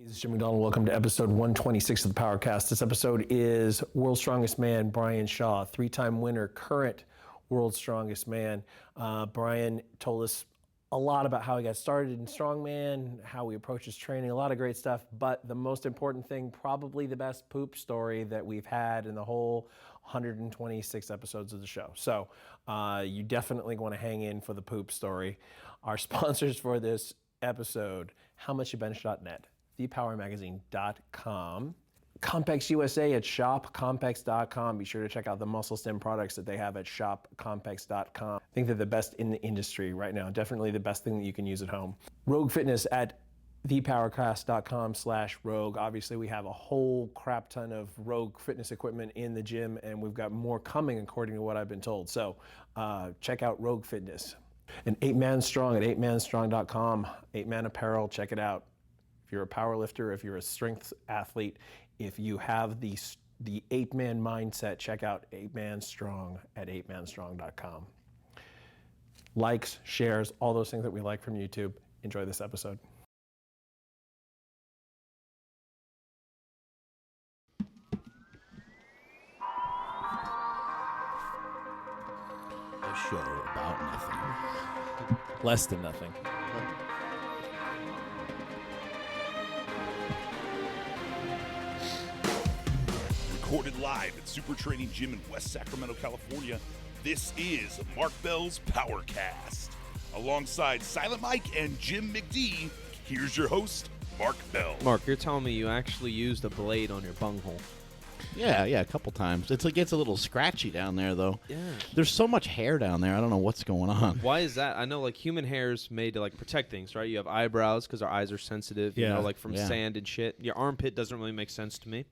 This is Jim McDonald. Welcome to episode 126 of the PowerCast. This episode is World's Strongest Man, Brian Shaw, three-time winner, current World's Strongest Man. Brian told us a lot about how he got started in strongman, how he approaches training, a lot of great stuff. But the most important thing, probably the best poop story that we've had in the whole 126 episodes of the show. So you definitely want to hang in for the poop story. Our sponsors for this episode, howmuchyoubench.net. thepowermagazine.com, Compex USA at shopcompex.com. Be sure to check out the muscle stem products that they have at shopcompex.com. I think they're the best in the industry right now. Definitely the best thing that you can use at home. Rogue Fitness at thepowercast.com/rogue. Obviously, we have a whole crap ton of Rogue Fitness equipment in the gym, and we've got more coming according to what I've been told. So check out Rogue Fitness. And 8Man Strong at 8manstrong.com. 8Man apparel, check it out. If you're a power lifter, if you're a strength athlete, if you have the 8-man mindset, check out 8Man Strong at 8manstrong.com. Likes, shares, all those things that we like from YouTube. Enjoy this episode. A show about nothing. Less than nothing. Recorded live at Super Training Gym in West Sacramento, California, this is Mark Bell's PowerCast. Alongside Silent Mike and Jim McD, here's your host, Mark Bell. Mark, you're telling me you actually used a blade on your bunghole. Yeah, a couple times. It gets a little scratchy down there, though. Yeah. There's so much hair down there. I don't know what's going on. Why is that? I know, like, human hair is made to, like, protect things, right? You have eyebrows because our eyes are sensitive, you know, like from sand and shit. Your armpit doesn't really make sense to me.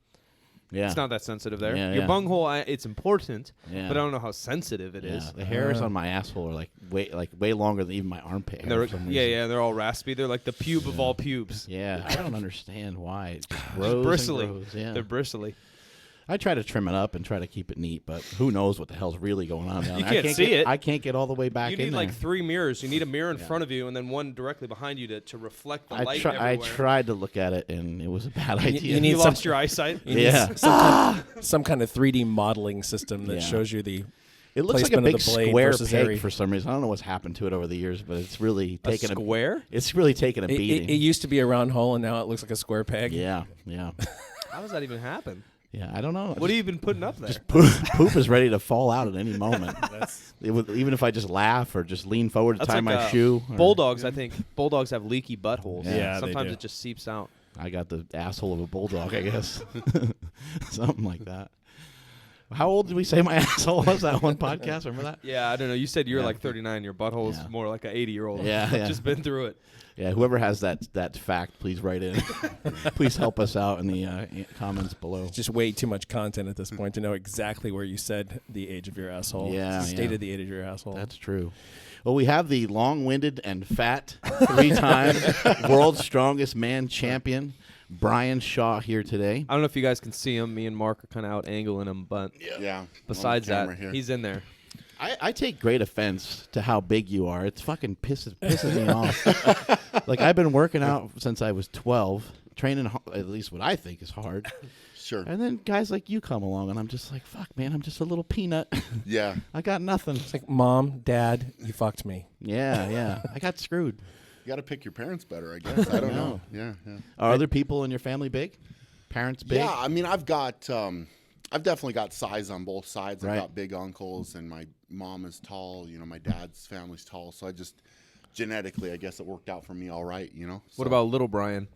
Yeah. It's not that sensitive there. Yeah, your bunghole, it's important, yeah. but I don't know how sensitive it is. The hairs on my asshole are way longer than even my armpit hair. For some reason. They're all raspy. They're like the pube of all pubes. Yeah, I don't understand why. It just It's grows bristly. and grows. Yeah. They're bristly. I try to trim it up and try to keep it neat, but who knows what the hell's really going on down You there. can't see it. I can't get all the way back You in need there. like 3 mirrors. You need a mirror in front of you and then one directly behind you to reflect the light everywhere. I tried to look at it, and it was a bad idea. You lost your eyesight? Some kind of 3D modeling system that shows you the It looks like a placement big of the blade square versus peg area. for some reason. I don't know what's happened to it over the years, but it's really taken square? It's really taken a beating. It used to be a round hole, and now it looks like a square peg. Yeah. How does that even happen? Yeah, I don't know. What have you been putting up there? Just poop is ready to fall out at any moment. Even if I just laugh or just lean forward to tie my shoe. Bulldogs, I think. Bulldogs have leaky buttholes. Yeah, they sometimes do. it just seeps out. I got the asshole of a bulldog, I guess. Something like that. How old did we say my asshole was that one podcast? Remember that? Yeah, I don't know. You said you're like 39. Your butthole is more like an 80-year-old. Yeah. Just been through it. Yeah, whoever has that fact, please write in. Please help us out in the comments below. It's just way too much content at this point to know exactly where you said the age of your asshole. Yeah, Stated the age of your asshole. That's true. Well, we have the long-winded and fat 3-time World's Strongest Man champion, Brian Shaw, here today. I don't know if you guys can see him. Me and Mark are kind of out angling him, but besides that, he's in there. I take great offense to how big you are. It's fucking pisses me off. Like, I've been working out since I was 12, training at least what I think is hard. Sure. And then guys like you come along, and I'm just like, fuck, man, I'm just a little peanut. Yeah. I got nothing. It's like, Mom, Dad, you fucked me. Yeah. I got screwed. You got to pick your parents better, I guess. I don't know. Yeah. Are other people in your family big? Parents big? Yeah, I mean, I've definitely got size on both sides. Right. I've got big uncles, and my mom is tall. You know, my dad's family's tall. So I just, genetically, I guess it worked out for me all right, you know? What about little Brian?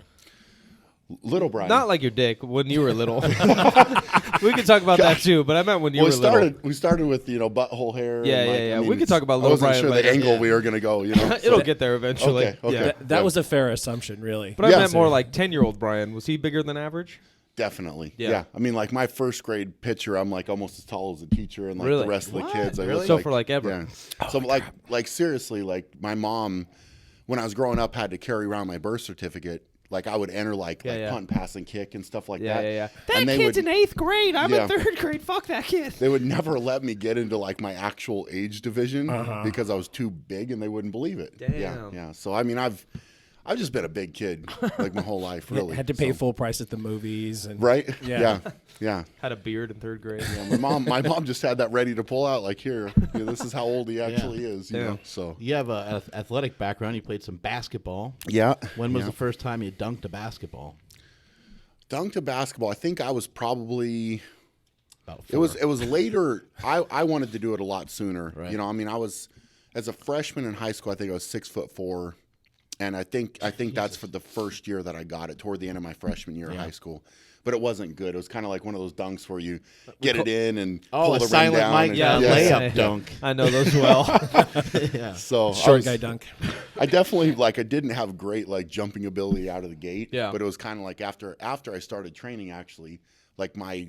Little Brian? Not like your dick, when you were little. We could talk about that too, but I meant when you were little. We started with, butthole hair. Yeah, and yeah. I mean, We could talk about little Brian. I wasn't sure the angle we were going to go, you know? It'll get there eventually. Okay. Yeah. That was a fair assumption, really. But I meant more like 10-year-old Brian. Was he bigger than average? Definitely. Yeah. Yeah. I mean, like my first grade picture, I'm like almost as tall as the teacher, and like Really? the rest of the kids. I Really? look So for like ever. Yeah. So like seriously, like my mom, when I was growing up, had to carry around my birth certificate. Like I would enter like punt, pass, and kick and stuff like that. Yeah. And That kid's in 8th grade. I'm in 3rd grade. Fuck that kid. They would never let me get into like my actual age division because I was too big, and they wouldn't believe it. Damn. Yeah. So I mean, I've I've just been a big kid like my whole life, really. Had to pay full price at the movies, and right? Yeah. Had a beard in 3rd grade. Yeah, my mom just had that ready to pull out. Like, here, this is how old he actually is. You know, so you have an athletic background. You played some basketball. Yeah. When was the first time you dunked a basketball? Dunked a basketball. I think I was probably. About 4. It was later. I wanted to do it a lot sooner. Right. You know, I mean, I was as a freshman in high school. I think I was 6'4", and I think that's for the first year that I got it, toward the end of my freshman year of high school. But it wasn't good. It was kind of like one of those dunks where you get it in and pull the rim silent down. Mike layup dunk. I know those well. So short guy dunk. I definitely I didn't have great jumping ability out of the gate. Yeah. But it was kind of like after I started training, actually, my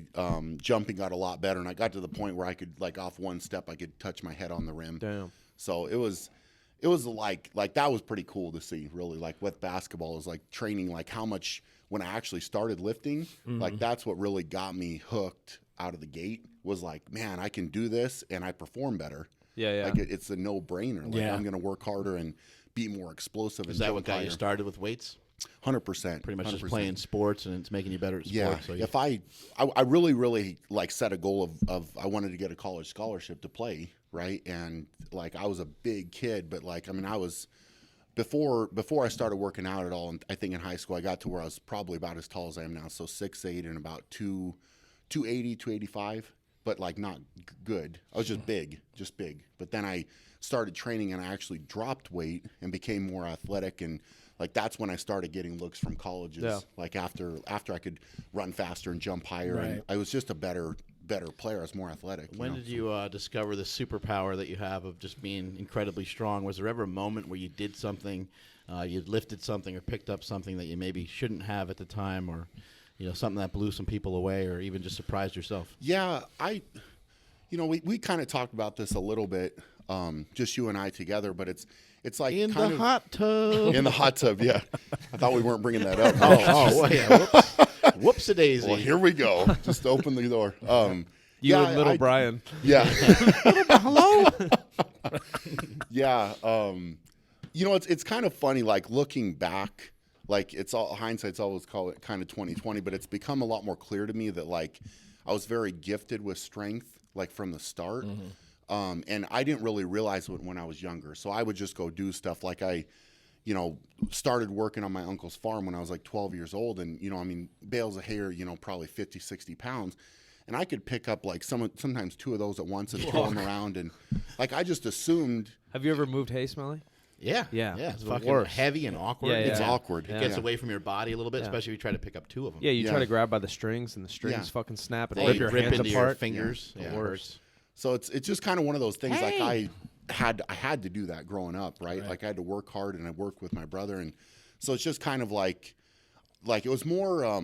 jumping got a lot better, and I got to the point where I could off one step I could touch my head on the rim. Damn. So it was like that was pretty cool to see, really, with basketball is training how much. When I actually started lifting, that's what really got me hooked out of the gate, was man, I can do this and I perform better. Yeah. It's a no-brainer. I'm going to work harder and be more explosive. Is that what got you started with weights? 100%. Pretty much 100%. just playing sports, and it's making you better at sports. Yeah. So If I really set a goal of I wanted to get a college scholarship to play, right? And I was a big kid, but I was. Before I started working out at all, and I think in high school I got to where I was probably about as tall as I am now, so 6'8" and about 280, 285, but not good. I was just big. But then I started training and I actually dropped weight and became more athletic, and that's when I started getting looks from colleges. Yeah. After I could run faster and jump higher, Right. and I was just a better player. I was more athletic. When did you discover the superpower that you have of just being incredibly strong? Was there ever a moment where you did something, you lifted something or picked up something that you maybe shouldn't have at the time, or something that blew some people away, or even just surprised yourself? Yeah, we kind of talked about this a little bit, just you and I together, but it's in the hot tub. In the hot tub, yeah. I thought we weren't bringing that up. Well, yeah. Whoops-a-daisy. Well, here we go. Just open the door. You and little Brian. Yeah. Hello. Yeah. It's kind of funny, looking back, it's all hindsight's always kind of 20/20, but it's become a lot more clear to me that I was very gifted with strength, from the start. And I didn't really realize it when I was younger. So I would just go do stuff I started working on my uncle's farm when I was 12 years old. And, bales of hay are, probably 50, 60 pounds. And I could pick up sometimes 2 of those at once and throw them around. And I just assumed. Have you ever moved hay, Smelly? Yeah. Yeah. It's the fucking worst. heavy and awkward. Yeah, It's awkward. It gets away from your body a little bit, Yeah. especially if you try to pick up 2 of them. Yeah, you Yeah. try to grab by the strings, and the strings Yeah. fucking snap and They rip your rip hands into apart. your fingers. The Yeah. worst. So it's just kind of one of those things. I had to do that growing up, right? I had to work hard, and I worked with my brother, and so it's just kind of it was more,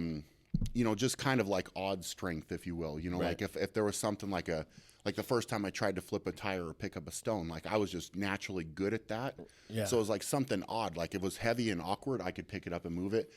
just kind of odd strength, if you will. Right. If there was something like the first time I tried to flip a tire or pick up a stone, I was just naturally good at that. Yeah. So it was something odd. It was heavy and awkward, I could pick it up and move it.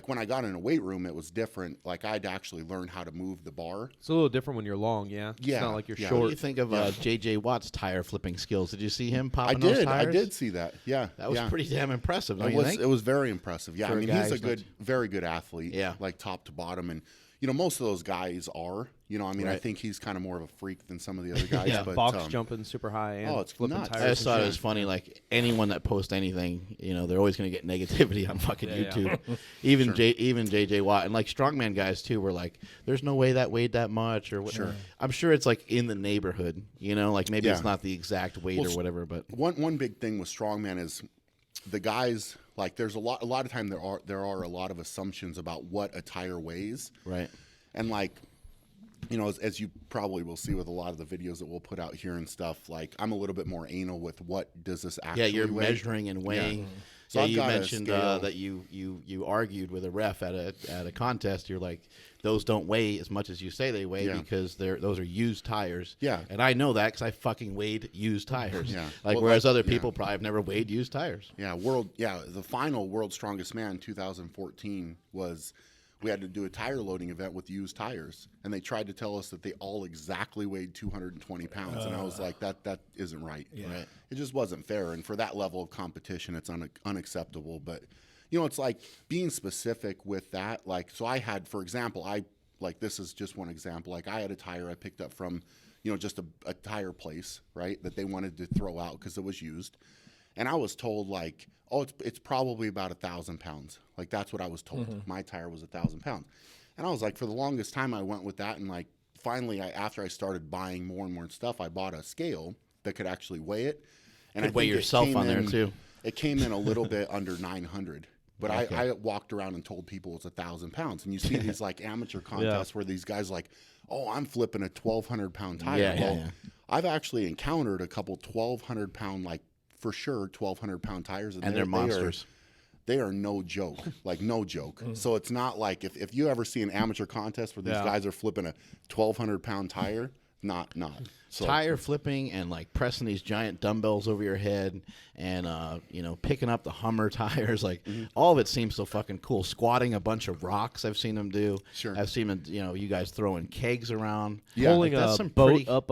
When I got in a weight room, it was different. I'd actually learn how to move the bar. It's a little different when you're long, yeah? Yeah, It's not like you're yeah. What do short. you think of J.J. Watt's tire flipping skills? Did you see him I popping those did. tires? I did see that. Yeah. That was yeah. pretty damn impressive, don't It you was, think? it was very impressive. Yeah, For a guy he's a who's good, very good athlete. Yeah. Top to bottom, and most of those guys are. I Right. think he's kind of more of a freak than some of the other guys. Yeah. But, Box jumping super high and it's flipping nuts. tires. I just and thought it shit. was funny. Anyone that posts anything, they're always going to get negativity on fucking Yeah, yeah. YouTube. Even JJ Watt and strongman guys too were there's no way that weighed that much or what. Sure. I'm sure it's in the neighborhood. Maybe Yeah. it's not the exact weight or whatever, but one big thing with strongman is the guys. There's a lot of time there are a lot of assumptions about what a tire weighs. right. And as you probably will see with a lot of the videos that we'll put out here and stuff, I'm a little bit more anal with what does this actually Yeah, you're weigh. measuring and weighing. So Yeah, I've you got a mentioned scale. that you argued with a ref at a contest. You're those don't weigh as much as you say they weigh Yeah. because those are used tires. Yeah. And I know that because I fucking weighed used tires. Yeah. Whereas other yeah. people probably have never weighed used tires. Yeah, the final World's Strongest Man 2014 was we had to do a tire loading event with used tires, and they tried to tell us that they all exactly weighed 220 pounds, and I was like, that isn't right. Right. It just wasn't fair, and for that level of competition, it's unacceptable. But it's like being specific with that. Like, so I had, for example, this is just one example. Like, I had a tire I picked up from, just a tire place, right, that they wanted to throw out because it was used. And I was told, like, oh, it's probably about 1,000 pounds. Like, that's what I was told. My tire was 1,000 pounds. And I was like, for the longest time, I went with that. And, like, finally, after I started buying more and more stuff, I bought a scale that could actually weigh it. And Could weigh yourself on there, too. It came in a little bit under 900. But I walked around and told people it's 1,000 pounds. And you see these, like, amateur contests where these guys like, oh, I'm flipping a 1,200-pound tire. I've actually encountered a couple 1,200-pound, like, for sure, 1,200-pound tires. And they're monsters. They are no joke, like no joke. So it's not like if you ever see an amateur contest where these guys are flipping a 1,200-pound tire, not. So, tire flipping and like pressing these giant dumbbells over your head and picking up the Hummer tires, like all of it seems so fucking cool. Squatting a bunch of rocks, I've seen them do. Sure. I've seen them, you guys throwing kegs around. Pulling like, a boat up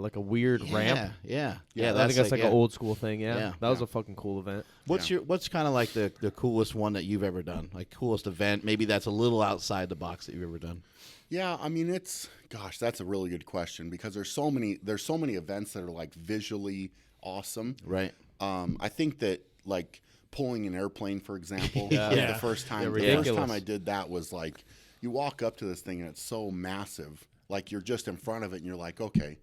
like a weird ramp. Yeah. I think that's like an old school thing. Yeah. That was a fucking cool event. What's kind of like the coolest one that you've ever done? Like coolest event? Maybe that's a little outside the box that you've ever done. Yeah, I mean that's a really good question because there's so many events that are like visually awesome. Right. I think that like pulling an airplane, for example, the first time I did that was like you walk up to this thing and it's so massive, like you're just in front of it and you're like, okay,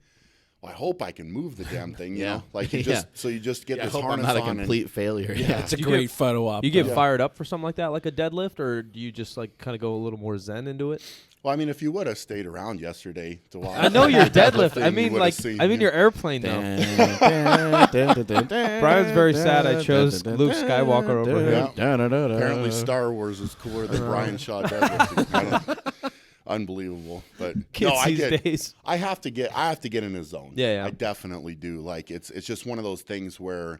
well, I hope I can move the damn thing, you know? Like you just get this harness on. I'm not a complete failure. Yeah, it's a great photo op. You get fired up for something like that, like a deadlift, or do you just like kind of go a little more zen into it? Well, I mean, if you would have stayed around yesterday to watch, I know your deadlift. I mean, your airplane though. Brian's very sad. I chose Luke Skywalker over him. Apparently, Star Wars is cooler than Brian Shaw deadlifting. Unbelievable, but Kids these days. I have to get in his zone. Yeah. I definitely do. Like it's just one of those things where,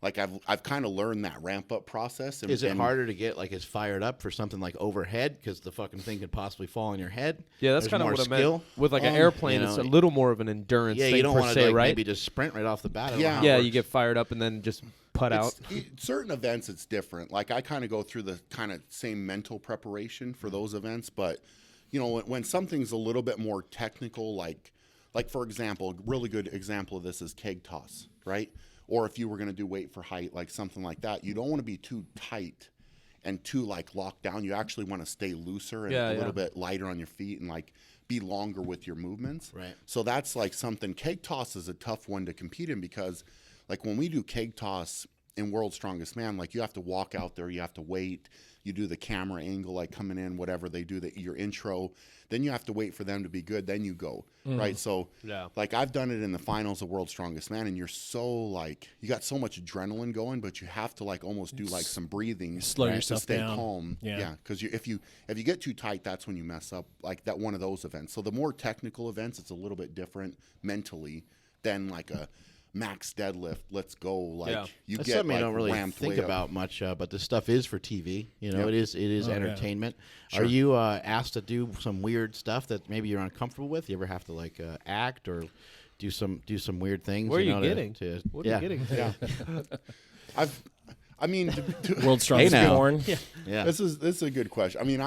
like I've kind of learned that ramp up process. Is it harder to get like as fired up for something like overhead because the fucking thing could possibly fall on your head? Yeah, that's kind of what I meant. With like an airplane, it's a little more of an endurance thing. You don't want to like, maybe just sprint right off the bat. Yeah, you get fired up and then just put out. Certain events, it's different. Like I kind of go through the kind of same mental preparation for those events, but. When something's a little bit more technical, like for example, a really good example of this is keg toss, right? Or if you were going to do weight for height, like something like that, you don't want to be too tight and too like locked down. You actually want to stay looser and a little bit lighter on your feet and like be longer with your movements. Right. So that's like something. Keg toss is a tough one to compete in because like when we do keg toss in World's Strongest Man, like you have to walk out there, you have to wait. You do the camera angle, like coming in, whatever they do, your intro. Then you have to wait for them to be good. Then you go, right? So, like I've done it in the finals of World's Strongest Man, and you're so like you got so much adrenaline going, but you have to like almost do like some breathing, slow yourself to stay down. calm. Yeah, because if you get too tight, that's when you mess up. Like that one of those events. So the more technical events, it's a little bit different mentally than like a max deadlift, let's go. Like you that's get something like you don't really ramped think way about much, but this stuff is for TV. It is entertainment. Sure. Are you asked to do some weird stuff that maybe you're uncomfortable with? You ever have to like act or do some weird things? Where are you getting? What are you getting? Yeah. I mean, World's Strongest Porn. Yeah. This is a good question. I mean,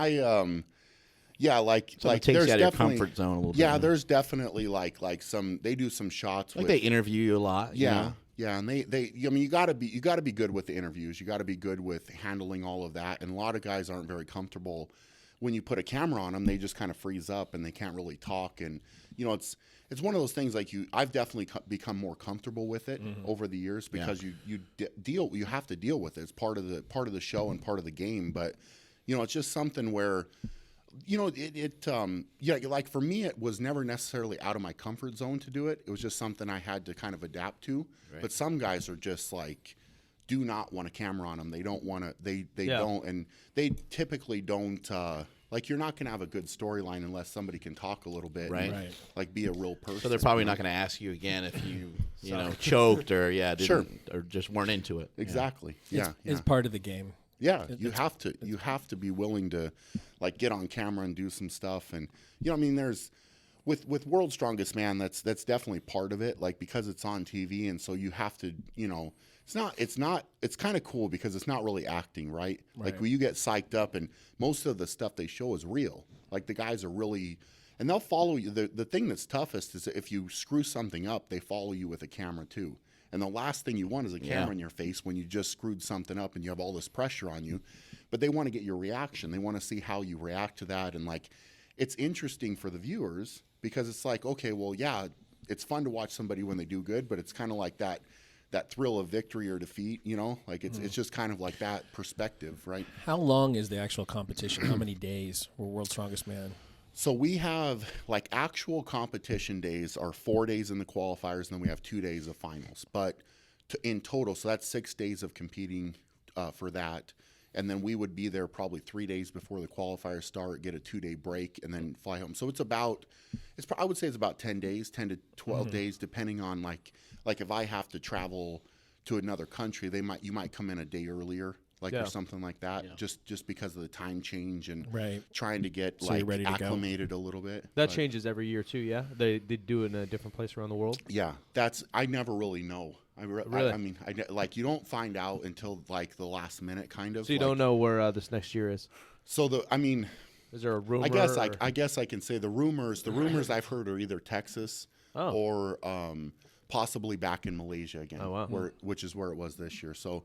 like takes there's you out of your definitely comfort zone a little bit. Yeah, there's definitely like some they do some shots. Like they interview you a lot. Yeah, and they I mean you got to be good with the interviews. You got to be good with handling all of that. And a lot of guys aren't very comfortable when you put a camera on them. They just kind of freeze up and they can't really talk. And it's one of those things like I've definitely become more comfortable with it over the years because you have to deal with it. It's part of the show and part of the game. But it's just something where. Like for me, it was never necessarily out of my comfort zone to do it. It was just something I had to kind of adapt to. Right. But some guys are just like, do not want a camera on them. They don't want to, they don't, and they typically don't, like you're not going to have a good storyline unless somebody can talk a little bit. Right. And, like be a real person. So they're probably not going to ask you again if you, choked or didn't, or just weren't into it. Exactly. It's part of the game. Yeah, you have to be willing to like get on camera and do some stuff. And I mean there's with World's Strongest Man, that's definitely part of it, like because it's on TV and so you have to, It's kind of cool because it's not really acting, right? Like when you get psyched up, and most of the stuff they show is real. Like the guys are really, and they'll follow you. The thing that's toughest is if you screw something up, they follow you with a camera too. And the last thing you want is a camera in your face when you just screwed something up and you have all this pressure on you. But they want to get your reaction. They want to see how you react to that. And like, it's interesting for the viewers because it's like, okay, well, yeah, it's fun to watch somebody when they do good, but it's kind of like that thrill of victory or defeat, you know? Like it's just kind of like that perspective, right? How long is the actual competition? How many days for World's Strongest Man? So we have like actual competition days are 4 days in the qualifiers, and then we have 2 days of finals. But in total, so that's 6 days of competing for that. And then we would be there probably 3 days before the qualifiers start, get a 2-day break, and then fly home. So I would say it's about 10 days, 10 to 12 days, depending on like if I have to travel to another country, you might come in a day earlier. Or something like that, just because of the time change and trying to get acclimated a little bit. That changes every year too, yeah? They do it in a different place around the world? Yeah, I never really know. Really? I mean, you don't find out until like the last minute, kind of. So you don't know where this next year is? So is there a rumor? I guess I can say the rumors I've heard are either Texas or possibly back in Malaysia again, which is where it was this year. So.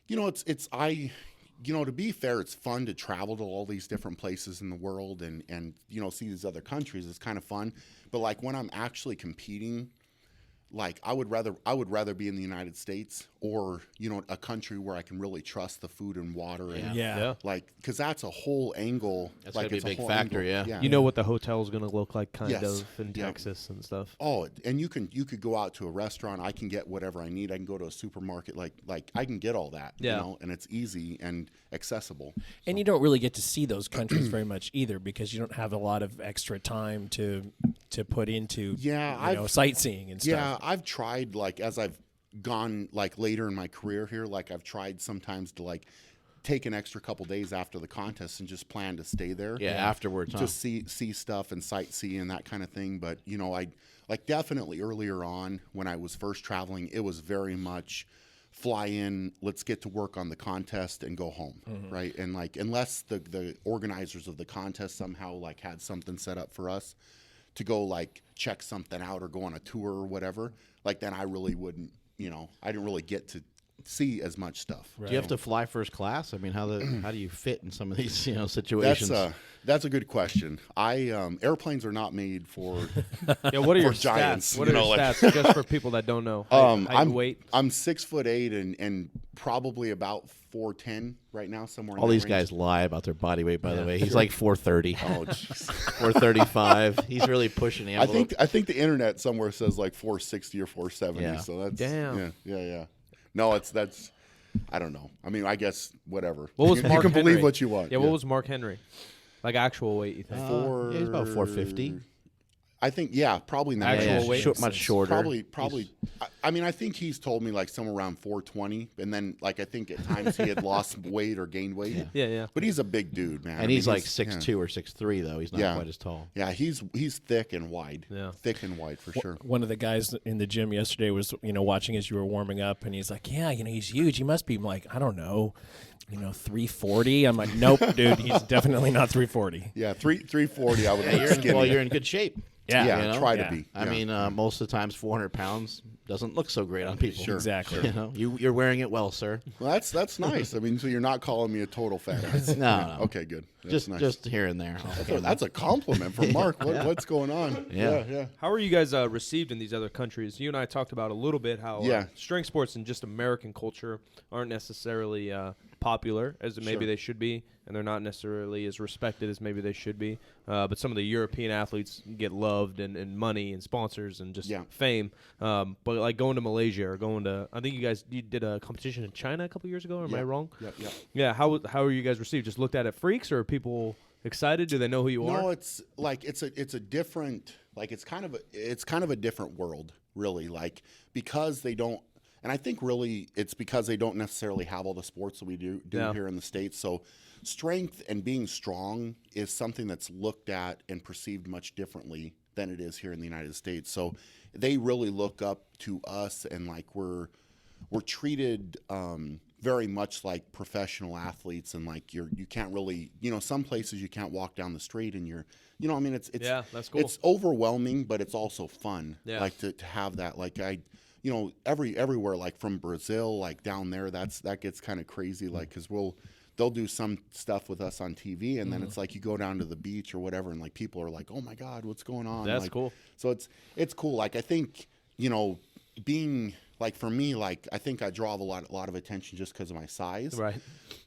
To be fair, it's fun to travel to all these different places in the world and see these other countries. It's kind of fun. But like when I'm actually competing, like I would rather be in the United States or a country where I can really trust the food and water and like because that's a whole angle. That's like gonna be a big factor, yeah. You know what the hotel is going to look like, kind of in Texas and stuff. Oh, and you could go out to a restaurant. I can get whatever I need. I can go to a supermarket. Like I can get all that. And it's easy and accessible. And you don't really get to see those countries very much either because you don't have a lot of extra time to put into sightseeing and stuff. Yeah, I've tried as I've gone later in my career here, I've tried sometimes to take an extra couple days after the contest and just plan to stay there. Yeah, afterwards. Just see stuff and sightsee and that kind of thing. But I definitely earlier on when I was first traveling, it was very much fly in, let's get to work on the contest and go home, right? And unless the organizers of the contest somehow had something set up for us to go check something out or go on a tour or whatever, then I really wouldn't, I didn't really get to see as much stuff. Right. Do you have to fly first class? I mean, how do you fit in some of these situations? That's a good question. Airplanes are not made for what are your giants? Stats? What are your stats? Just for people that don't know. Height and weight. I'm 6'8" and probably about 4'10" right now, somewhere. All these guys lie about their body weight. By the way, he's like 430. Oh, jeez. 435. He's really pushing the envelope. I think the internet somewhere says 460 or 470. Yeah. So that's damn. Yeah. No, that's I don't know. I mean, I guess whatever. What was Mark you can Henry? believe what you want. Yeah. What was Mark Henry? Actual weight, you think? He's about 450. I think, probably not. Actual weight? Much shorter. Probably. I mean, I think he's told me somewhere around 420, and then I think at times he had lost weight or gained weight. Yeah. But he's a big dude, man. And he's 6'2" or 6'3", though. He's not quite as tall. Yeah, he's thick and wide. Yeah. Thick and wide for sure. One of the guys in the gym yesterday was, watching as you were warming up, and he's like, yeah, he's huge. He must be I don't know, 340. I'm like, nope, dude, he's definitely not 340. Yeah, 340. I would look skinny. Well, you're in good shape. Yeah, try to be. I mean, most of the times 400 pounds doesn't look so great on people. Sure. Exactly. You're wearing it well, sir. Well, that's nice. I mean, so you're not calling me a total fat ass. No. Okay, good. That's nice. Just here and there. That's a compliment from Mark. What's going on? Yeah. How are you guys received in these other countries? You and I talked about a little bit how strength sports and just American culture aren't necessarily popular as maybe they should be, and they're not necessarily as respected as maybe they should be. But some of the European athletes get loved and money and sponsors and just fame. But going to Malaysia or going to, I think you did a competition in China a couple years ago. Am I wrong? Yep. Yeah. How are you guys received? Just looked at it freaks, or are people excited? Do they know who you are? No, it's it's a different it's kind of a different world, really. Because they don't. And I think really it's because they don't necessarily have all the sports that we do here in the States. So strength and being strong is something that's looked at and perceived much differently than it is here in the United States. So they really look up to us and we're we're treated very much like professional athletes, and like you can't really, some places you can't walk down the street and I mean, it's yeah, that's cool. It's overwhelming, but it's also fun. Yeah. Like to have that, like everywhere, like from Brazil, like down there, that gets kind of crazy, like because they'll do some stuff with us on TV, and then it's like you go down to the beach or whatever, and like people are like, oh my God, what's going on? That's like, cool. So it's cool. Like I think being like for me, like I think I draw a lot of attention just because of my size, Right.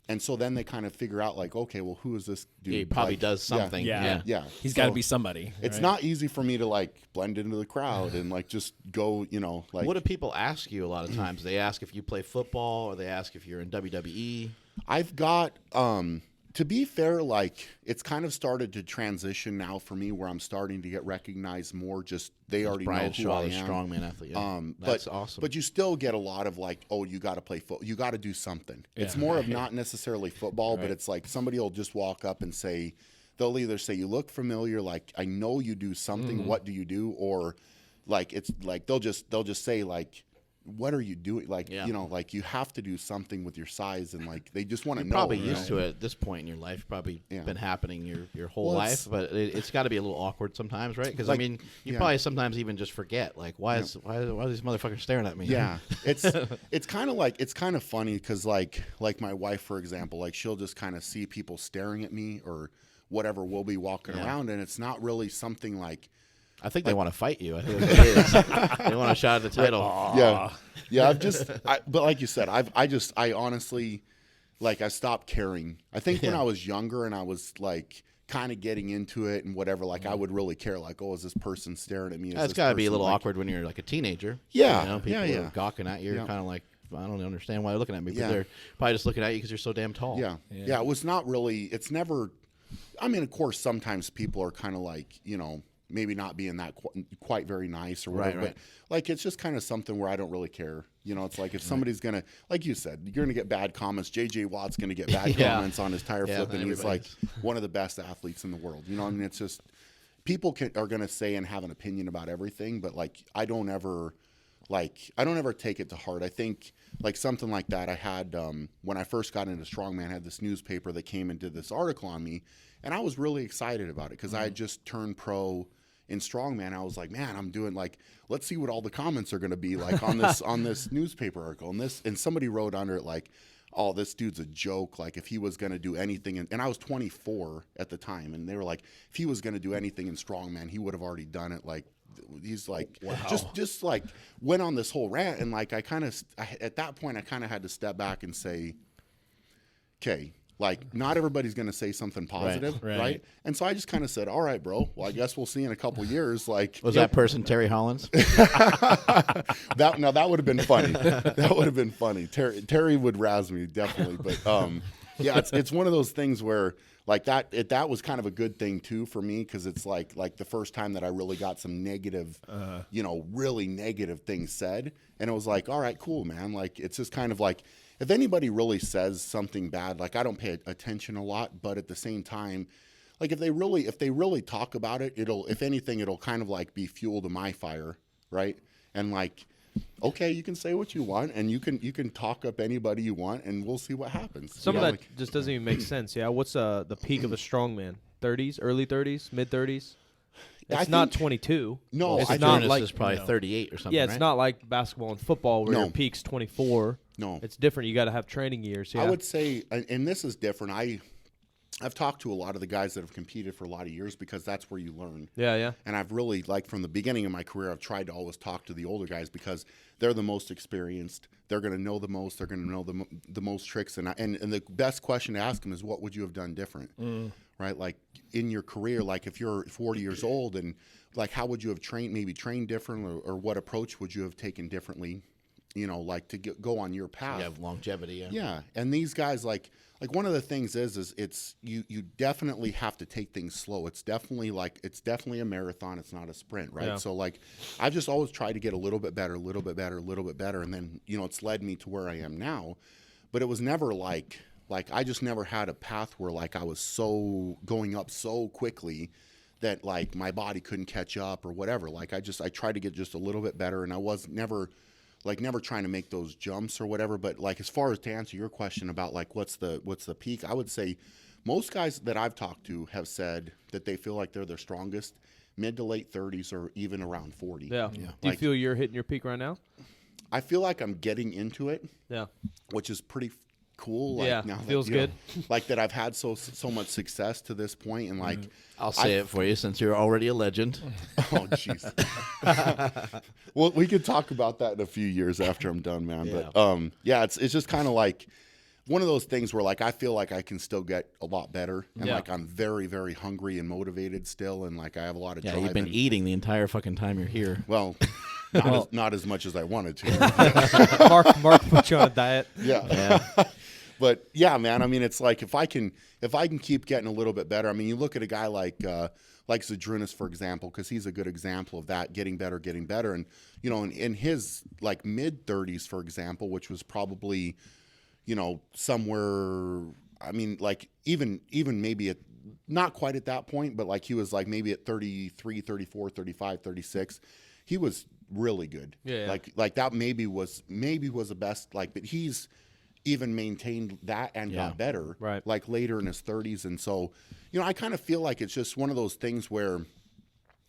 And so then they kind of figure out like, okay, well, who is this dude? Yeah, he probably like, does something. Yeah. Yeah, He's So got to be somebody. It's right? not easy for me to like blend into the crowd and like just go, like. What do people ask you a lot of times? They ask if you play football, or they ask if you're in WWE. I've got, to be fair, like it's kind of started to transition now for me, where I'm starting to get recognized more. Just they already Brian know who Shaw, I the am. strongman athlete. Yeah. That's awesome. But you still get a lot of like, oh, you got to play football. You got to do something. It's more of not necessarily football, but it's like somebody will just walk up and say, they'll either say, you look familiar, like I know you do something. What do you do? Or like it's like they'll just say like, what are you doing? Like, like you have to do something with your size, and like they just want to know. Probably used to it at this point in your life. Probably been happening your whole life, but it's got to be a little awkward sometimes, right? Because like, I mean, you probably sometimes even just forget, like, why are these motherfuckers staring at me? Yeah, it's kind of funny because like my wife, for example, like she'll just kind of see people staring at me or whatever. We'll be walking around, and it's not really something like. I think they want to fight you. I think that's what it is. They want a shot at the title. Yeah. But like you said, I honestly, like I stopped caring. I think when I was younger and I was like kind of getting into it and whatever, like I would really care. Like, oh, is this person staring at me? It's got to be a little awkward when you're like a teenager. Yeah. People are gawking at you. You're kind of like, I don't understand why they're looking at me, but they're probably just looking at you because you're so damn tall. Yeah. It was not really. It's never. I mean, of course, sometimes people are kind of like, maybe not being that quite very nice or whatever, Right. but like it's just kind of something where I don't really care. It's like if somebody's gonna, like you said, you're gonna get bad comments. J.J. Watt's gonna get bad comments on his tire flip, and he's like one of the best athletes in the world. I mean, it's just people are gonna say and have an opinion about everything, but like I don't ever take it to heart. I think like something like that I had when I first got into strongman, I had this newspaper that came and did this article on me, and I was really excited about it because I had just turned pro in strongman. I was like, man, I'm doing like, let's see what all the comments are going to be like on this newspaper article, and somebody wrote under it like, oh, this dude's a joke. Like if he was going to do anything, and I was 24 at the time, and they were like, if he was going to do anything in strongman, he would have already done it. Like he's like, just like went on this whole rant, and like at that point I kind of had to step back and say, okay. Like, not everybody's going to say something positive, right? And so I just kind of said, all right, bro, well, I guess we'll see in a couple years. Like, was that person Terry Hollins? that would have been funny. That would have been funny. Terry would razz me, definitely. But, yeah, it's one of those things where, like, that was kind of a good thing, too, for me, because it's like the first time that I really got some negative, really negative things said. And it was like, all right, cool, man. Like, it's just kind of like, if anybody really says something bad, like I don't pay attention a lot, but at the same time, like if they really talk about it, if anything, it'll kind of like be fuel to my fire, right? And like, okay, you can say what you want, and you can talk up anybody you want, and we'll see what happens. Some of that just doesn't even make sense. Yeah, what's the peak of a strongman? 30s, early 30s, mid 30s? It's not 22. No, it's I not think like is probably 38 or something. Yeah, it's right? not like basketball and football where your peak's 24. No, it's different. You got to have training years. Yeah. I would say, and this is different. I've talked to a lot of the guys that have competed for a lot of years because that's where you learn. Yeah. And I've really, like from the beginning of my career, I've tried to always talk to the older guys because they're the most experienced. They're going to know the most. They're going to know the most tricks. And the best question to ask them is, what would you have done different? Right? Like in your career, like if you're 40 years old and like how would you have trained different or what approach would you have taken differently, like to go on your path. You have longevity. Yeah. And these guys, like one of the things is it's you definitely have to take things slow. It's definitely a marathon. It's not a sprint, right? Yeah. So like I've just always tried to get a little bit better. And then, it's led me to where I am now. But it was never like I just never had a path where like I was so going up so quickly that like my body couldn't catch up or whatever. Like I tried to get just a little bit better, and I was never like never trying to make those jumps or whatever. But like as far as to answer your question about like what's the peak, I would say most guys that I've talked to have said that they feel like they're their strongest mid to late 30s or even around 40. Yeah. Do you Like, feel you're hitting your peak right now? I feel like I'm getting into it. Yeah. Which is pretty cool. Like, Yeah, now that, feels you know, good. like that I've had so much success to this point, and like I'll say it for you since you're already a legend. oh jeez. Well, we could talk about that in a few years after I'm done, man. Yeah. But yeah, it's just kind of like one of those things where like I feel like I can still get a lot better, and Yeah. like I'm very, very hungry and motivated still, and like I have a lot of Yeah, drive. you've been and- eating the entire fucking time you're here. Well, not as much as I wanted to. Mark put you on a diet. Yeah. But yeah, man, I mean, it's like if I can keep getting a little bit better. I mean, you look at a guy like Zadrunas, for example, because he's a good example of that, getting better. And, you know, in his like mid 30s, for example, which was probably, you know, somewhere, I mean, like even maybe at not quite at that point, but like he was like maybe at 33, 34, 35, 36. He was really good. Yeah. Like that maybe was the best, like, but he's even maintained that and got better, Right. like later in his 30s. And so, you know, I kind of feel like it's just one of those things where,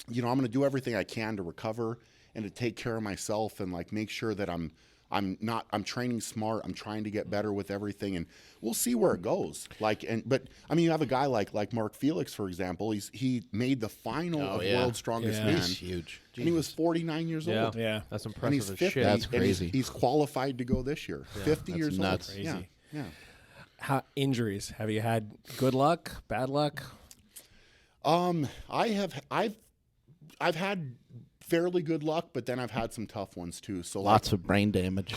you know, I'm going to do everything I can to recover and to take care of myself and like make sure that I'm training smart. I'm trying to get better with everything, and we'll see where it goes. But I mean, you have a guy like Mark Felix, for example. He made the final of World's Strongest Man. He's huge. And he was 49 years Yeah. old. Yeah. That's And impressive he's as 50. shit. That's and crazy. He's qualified to go this year. 50 that's years nuts. old. Crazy. Yeah. How injuries? Have you had good luck, bad luck? I've had fairly good luck, but then I've had some tough ones too. So Lots of brain damage.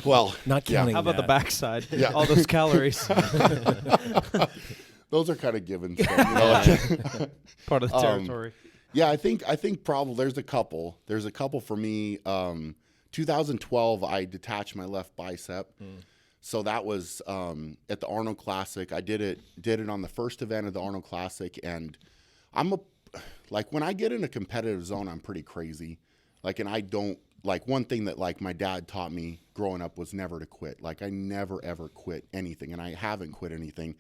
well, Not counting. How about the that. backside? Yeah. All those calories. those are kind of given. So, you know, Part of the territory. yeah, I think probably there's a couple. There's a couple for me. 2012, I detached my left bicep. So that was at the Arnold Classic. I did it on the first event of the Arnold Classic, and like when I get in a competitive zone, I'm pretty crazy. Like, and I don't like one thing that like my dad taught me growing up was never to quit. Like I never ever quit anything, and I haven't quit anything.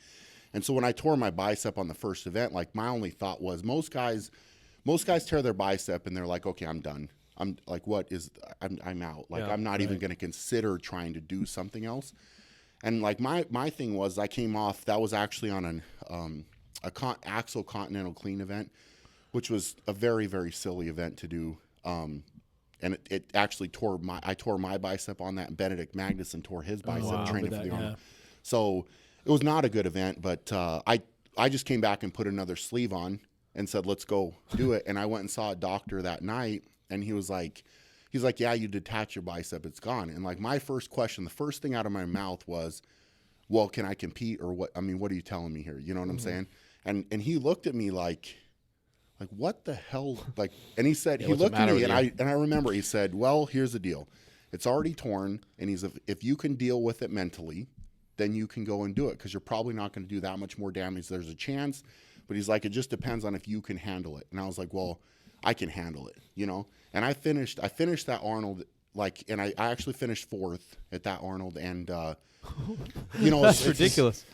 And so when I tore my bicep on the first event, like my only thought was most guys tear their bicep and they're like, okay, I'm done. I'm like, I'm out. Like Yeah, I'm not even going to consider trying to do something else. And like my thing was I came off, that was actually on an Axel Continental Clean event, which was a very, very silly event to do. And it actually I tore my bicep on that, and Benedict Magnuson tore his bicep training for the Arnold. So it was not a good event, but I just came back and put another sleeve on and said, let's go do it. And I went and saw a doctor that night, and he's like, yeah, you detach your bicep, it's gone. And like my first question, the first thing out of my mouth was, well, can I compete or what? I mean, what are you telling me here? You know what I'm saying? And he looked at me like what the hell? Like, and he said, he what's the looked at matter me, with and you? I remember he said, well, here's the deal. It's already torn, and if you can deal with it mentally, then you can go and do it, because you're probably not going to do that much more damage. There's a chance, but he's like, it just depends on if you can handle it. And I was like, well, I can handle it, you know? And I finished that Arnold, like, and I actually finished 4th at that Arnold, and, you know, That's ridiculous.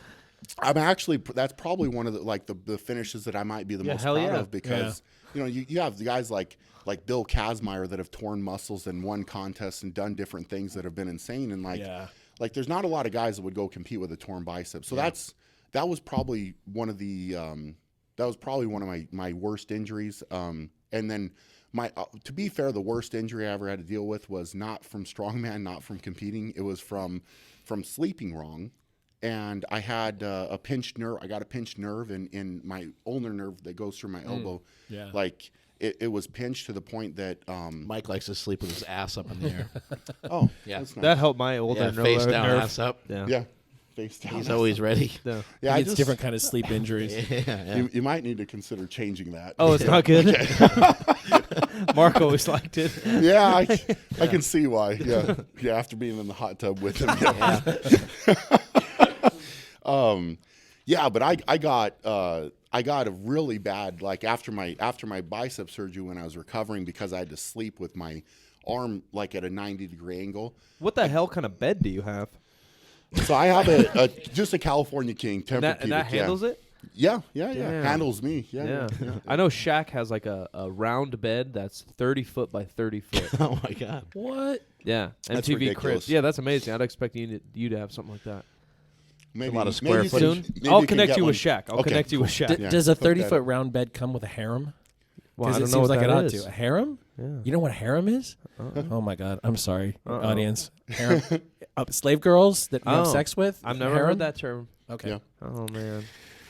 I'm actually, that's probably one of the finishes that I might be the most hell proud yeah. of, because you know you have the guys like Bill Kazmaier that have torn muscles and won contests and done different things that have been insane, and like there's not a lot of guys that would go compete with a torn bicep. So that was probably one of my worst injuries. And then to be fair, the worst injury I ever had to deal with was not from strongman, not from competing. It was from sleeping wrong. And I had a pinched nerve. I got a pinched nerve in my ulnar nerve that goes through my elbow. Yeah. Like it was pinched to the point that Mike likes to sleep with his ass up in the air. oh Yeah. that's nice. That helped my older Yeah, nerve. face down, nerve. ass up. Yeah. face down. He's always ready. No. yeah. It's different kind of sleep injuries. You might need to consider changing that. Oh, it's not good. Mark always liked it. Yeah, I can see why. Yeah, after being in the hot tub with him. Yeah, but I got a really bad, like after my bicep surgery when I was recovering, because I had to sleep with my arm like at a 90-degree angle. What the hell kind of bed do you have? So I have just a California King Tempur-Pedic. And that handles it? Yeah. Damn. Handles me. Yeah. I know Shaq has like a round bed that's 30 foot by 30 foot. Oh my God. What? Yeah. That's MTV ridiculous. Cribs. Yeah, that's amazing. I'd expect you to have something like that. Maybe a lot of square maybe footage. Soon? maybe I'll can connect get you with one. Shaq. I'll Okay, connect you with cool. Shaq. Yeah. Does a hook that 30-foot up. round bed come with a harem? Well, I Because don't it know seems what like it that ought is. to. A harem? Yeah. You know what a harem is? Oh my God! I'm sorry, Uh-oh. audience. Harem, slave girls that you have Oh. sex with. I've never Harem? heard that term. Okay. Yeah. Oh, man.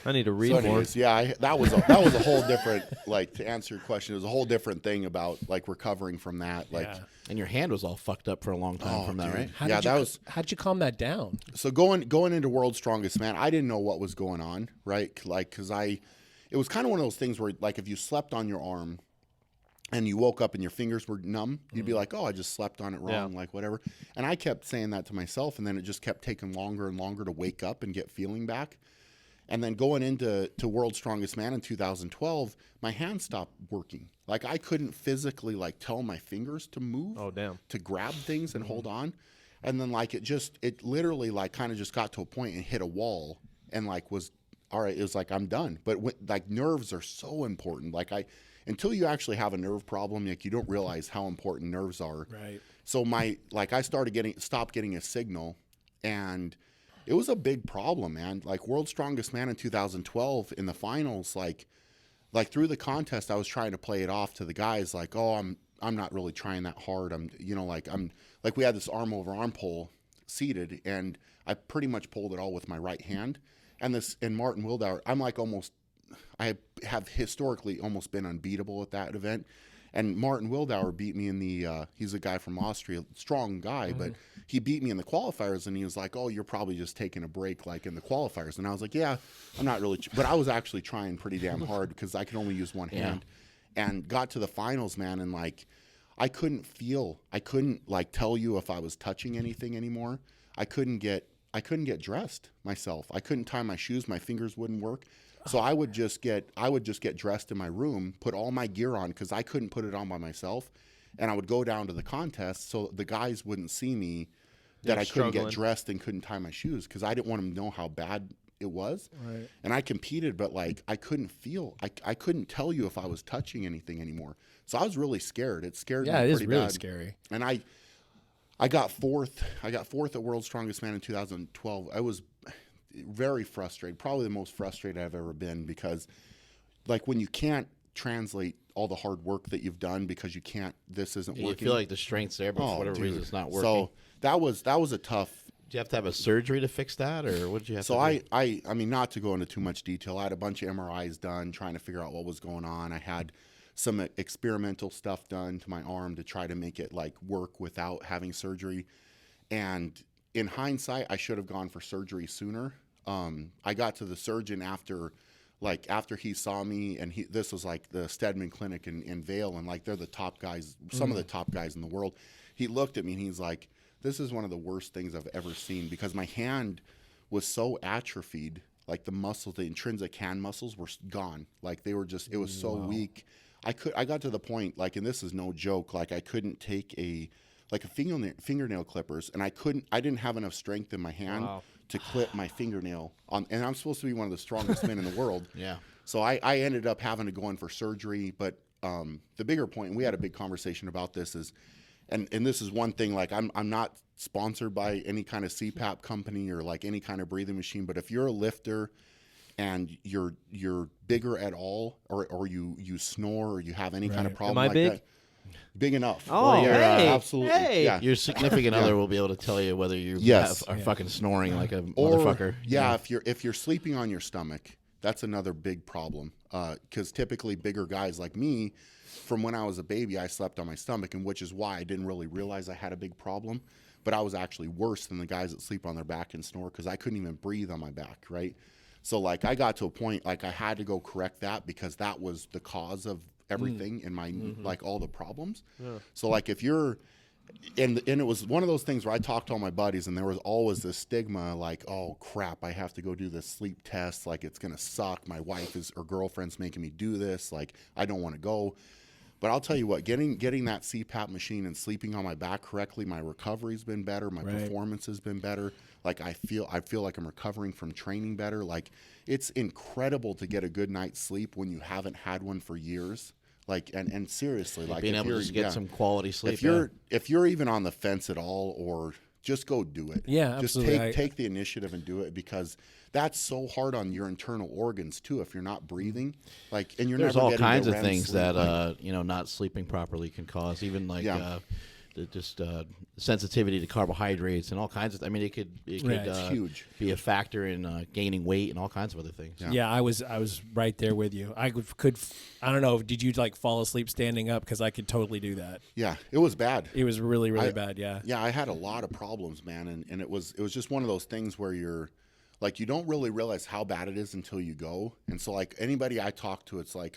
I need to read So more. anyways, that was a whole different, like, to answer your question, it was a whole different thing about like recovering from that. Like, Yeah. And your hand was all fucked up for a long time from that, dude. right? How'd you calm that down? So going into World's Strongest Man, I didn't know what was going on, right? Like, because it was kind of one of those things where, like, if you slept on your arm and you woke up and your fingers were numb, you'd be like, oh, I just slept on it wrong, like whatever. And I kept saying that to myself, and then it just kept taking longer and longer to wake up and get feeling back. And then going into World's Strongest Man in 2012, my hand stopped working. Like, I couldn't physically, like, tell my fingers to move. Oh, damn. To grab things and hold on. And then, like, it literally, like, kind of just got to a point and hit a wall and, like, was, all right, it was like, I'm done. But, like, nerves are so important. Like, until you actually have a nerve problem, like, you don't realize how important nerves are. Right. So I stopped getting a signal, and it was a big problem, man. Like, World's Strongest Man in 2012 in the finals, like through the contest, I was trying to play it off to the guys, like, oh, I'm not really trying that hard. We had this arm over arm pull seated, and I pretty much pulled it all with my right hand. And Martin Wildauer, I have historically almost been unbeatable at that event. And Martin Wildauer beat me in he's a guy from Austria, strong guy, but he beat me in the qualifiers, and he was like, oh, you're probably just taking a break, like, in the qualifiers. And I was like, yeah, I'm not really, but I was actually trying pretty damn hard because I could only use one hand. And got to the finals, man, and, like, I couldn't like tell you if I was touching anything anymore. I couldn't get dressed myself. I couldn't tie my shoes. My fingers wouldn't work. So I would just get dressed in my room, put all my gear on because I couldn't put it on by myself, and I would go down to the contest so the guys wouldn't see me that I couldn't get dressed and couldn't tie my shoes because I didn't want them to know how bad it was. Right. And I competed, but, like, I couldn't tell you if I was touching anything anymore. So I was really scared. It scared me Yeah, it is pretty really bad. scary. And I got fourth. I got fourth at World's Strongest Man in 2012. I was very frustrated, probably the most frustrated I've ever been because, like, when you can't translate all the hard work that you've done because this isn't working. You feel like the strength's there, but for whatever reason it's not working. So that was a tough. Did you have to have a surgery to fix that, or what did you have to do? I mean, not to go into too much detail, I had a bunch of MRIs done trying to figure out what was going on. I had some experimental stuff done to my arm to try to make it, like, work without having surgery. And in hindsight, I should have gone for surgery sooner. I got to the surgeon after he saw me, and this was like the Stedman Clinic in Vail, and, like, they're the top guys, some of the top guys in the world. He looked at me and he's like, this is one of the worst things I've ever seen because my hand was so atrophied, like the muscles, the intrinsic hand muscles were gone. Like, they were just, it was so weak. I got to the point, like, and this is no joke, like, I couldn't take a fingernail clippers, and I didn't have enough strength in my hand to clip my fingernail on, and I'm supposed to be one of the strongest men in the world. Yeah. So I ended up having to go in for surgery, but the bigger point, and we had a big conversation about this, is, and this is one thing, like, I'm not sponsored by any kind of CPAP company or, like, any kind of breathing machine, but if you're a lifter and you're bigger at all, or you snore, or you have any kind of problem like big? that, big enough. Oh, hey, absolutely. hey. Yeah. Your significant other will be able to tell you whether you are fucking snoring like a motherfucker. Yeah, if you're sleeping on your stomach, that's another big problem. Because typically bigger guys like me, from when I was a baby, I slept on my stomach, and which is why I didn't really realize I had a big problem. But I was actually worse than the guys that sleep on their back and snore because I couldn't even breathe on my back, right? So, like, I got to a point, like, I had to go correct that because that was the cause of everything in my, like, all the problems. Yeah. So, like, if you're, and it was one of those things where I talked to all my buddies, and there was always this stigma, like, oh, crap, I have to go do this sleep test. Like, it's going to suck. My wife or girlfriend's making me do this. Like, I don't want to go. But I'll tell you what, getting that CPAP machine and sleeping on my back correctly, my recovery's been better, my performance has been better. Like I feel like I'm recovering from training better. Like it's incredible to get a good night's sleep when you haven't had one for years. Like and seriously, like being able to just get some quality sleep. If you're even on the fence at all, or just go do it. Yeah, just absolutely. take the initiative and do it, because that's so hard on your internal organs too. If you're not breathing, like, and you're There's never all getting kinds the of REM things sleep, that like, not sleeping properly can cause. Even like Yeah. just sensitivity to carbohydrates and all kinds of. I mean, it could it's huge. be a factor in gaining weight and all kinds of other things. Yeah, I was right there with you. I don't know. Did you like fall asleep standing up? Because I could totally do that. Yeah, it was bad. It was really bad. Yeah. Yeah, I had a lot of problems, man, and it was just one of those things where you're like, you don't really realize how bad it is until you go. And so like anybody I talk to, it's like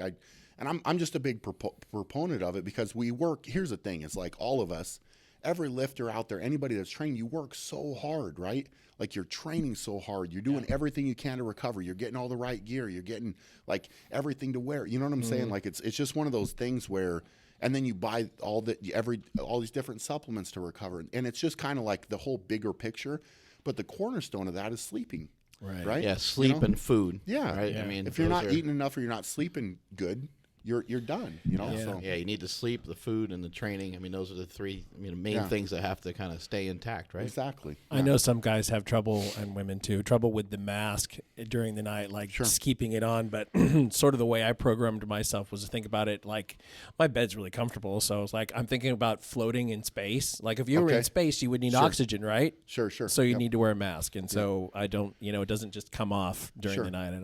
I'm just a big proponent of it, because we work. Here's the thing: it's like all of us, every lifter out there, anybody that's trained, you work so hard, right? Like you're training so hard, you're doing everything you can to recover. You're getting all the right gear, you're getting like everything to wear. You know what I'm saying? Like it's just one of those things where, and then you buy all these different supplements to recover, and it's just kind of like the whole bigger picture. But the cornerstone of that is sleeping. Right. Yeah, sleep and food. Yeah. Right. Yeah. I mean, if you're not eating enough or you're not sleeping good, you're done. You know. Yeah. So. Yeah, you need the sleep, the food, and the training. I mean, those are the three main things that have to kind of stay intact, right? Exactly. I know some guys have trouble, and women too, trouble with the mask during the night, like just keeping it on. But sort of the way I programmed myself was to think about it like my bed's really comfortable. So it's like I'm thinking about floating in space. Like if you were in space, you would need oxygen, right? Sure. So you need to wear a mask. And so I don't, it doesn't just come off during the night.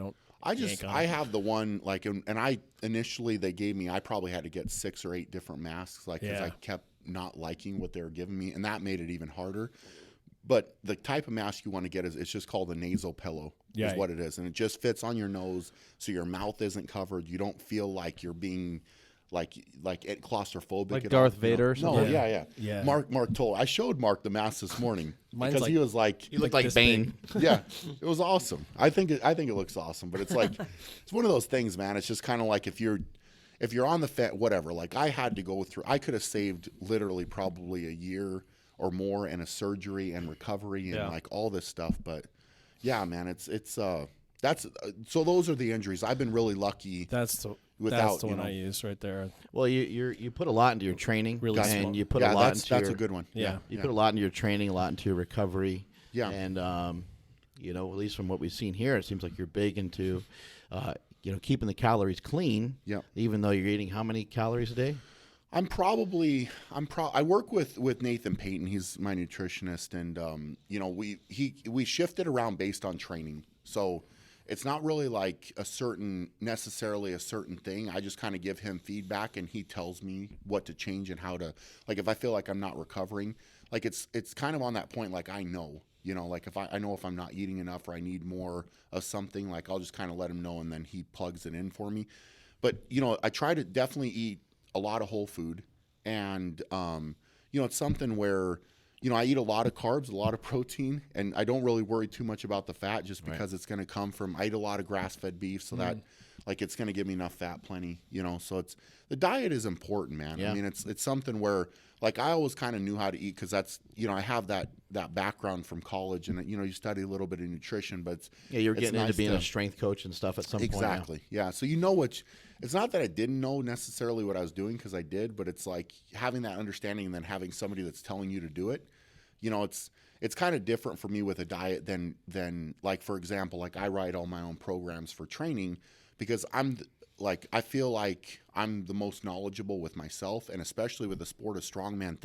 I have the one, like, and I initially they gave me, I probably had to get 6 or 8 different masks, like, because I kept not liking what they were giving me, and that made it even harder. But the type of mask you want to get it's just called a nasal pillow, is what it is, and it just fits on your nose, so your mouth isn't covered. You don't feel like you're being like claustrophobic, like at Darth all, Vader or something. No, yeah. Mark I showed Mark the mask this morning because like, he was like, You look like Bane. yeah, it was awesome. I think it looks awesome, but it's like it's one of those things, man. It's just kind of like if you're on the whatever. Like I had to go through. I could have saved literally probably a year or more and a surgery and recovery and like all this stuff. But yeah, man, so those are the injuries. I've been really lucky. That's the one I use right there. Well, you put a lot into your training, Really and small. you put a lot into that's your, a good one. Yeah. You put a lot into your training, a lot into your recovery. Yeah. And at least from what we've seen here, it seems like you're big into keeping the calories clean. Yeah. Even though you're eating how many calories a day? I work with Nathan Payton. He's my nutritionist, and we shifted around based on training. So it's not really like necessarily a certain thing. I just kind of give him feedback, and he tells me what to change and how to, like, if I feel like I'm not recovering, like it's kind of on that point, like I know, like if I know if I'm not eating enough or I need more of something, like I'll just kind of let him know, and then he plugs it in for me. But, I try to definitely eat a lot of whole food, and, it's something where, I eat a lot of carbs, a lot of protein, and I don't really worry too much about the fat just because it's going to come from, I eat a lot of grass-fed beef, so that, like, it's going to give me enough fat, plenty, so the diet is important, man. Yeah. I mean, it's something where, like, I always kind of knew how to eat because that's, I have that background from college, and, you study a little bit of nutrition, but You were it's getting into nice being a strength coach and stuff at some point. Exactly. Yeah. So it's not that I didn't know necessarily what I was doing, because I did, but it's like having that understanding and then having somebody that's telling you to do it. It's kind of different for me with a diet than like, for example, like I write all my own programs for training because I feel like I'm the most knowledgeable with myself, and especially with the sport of strongman,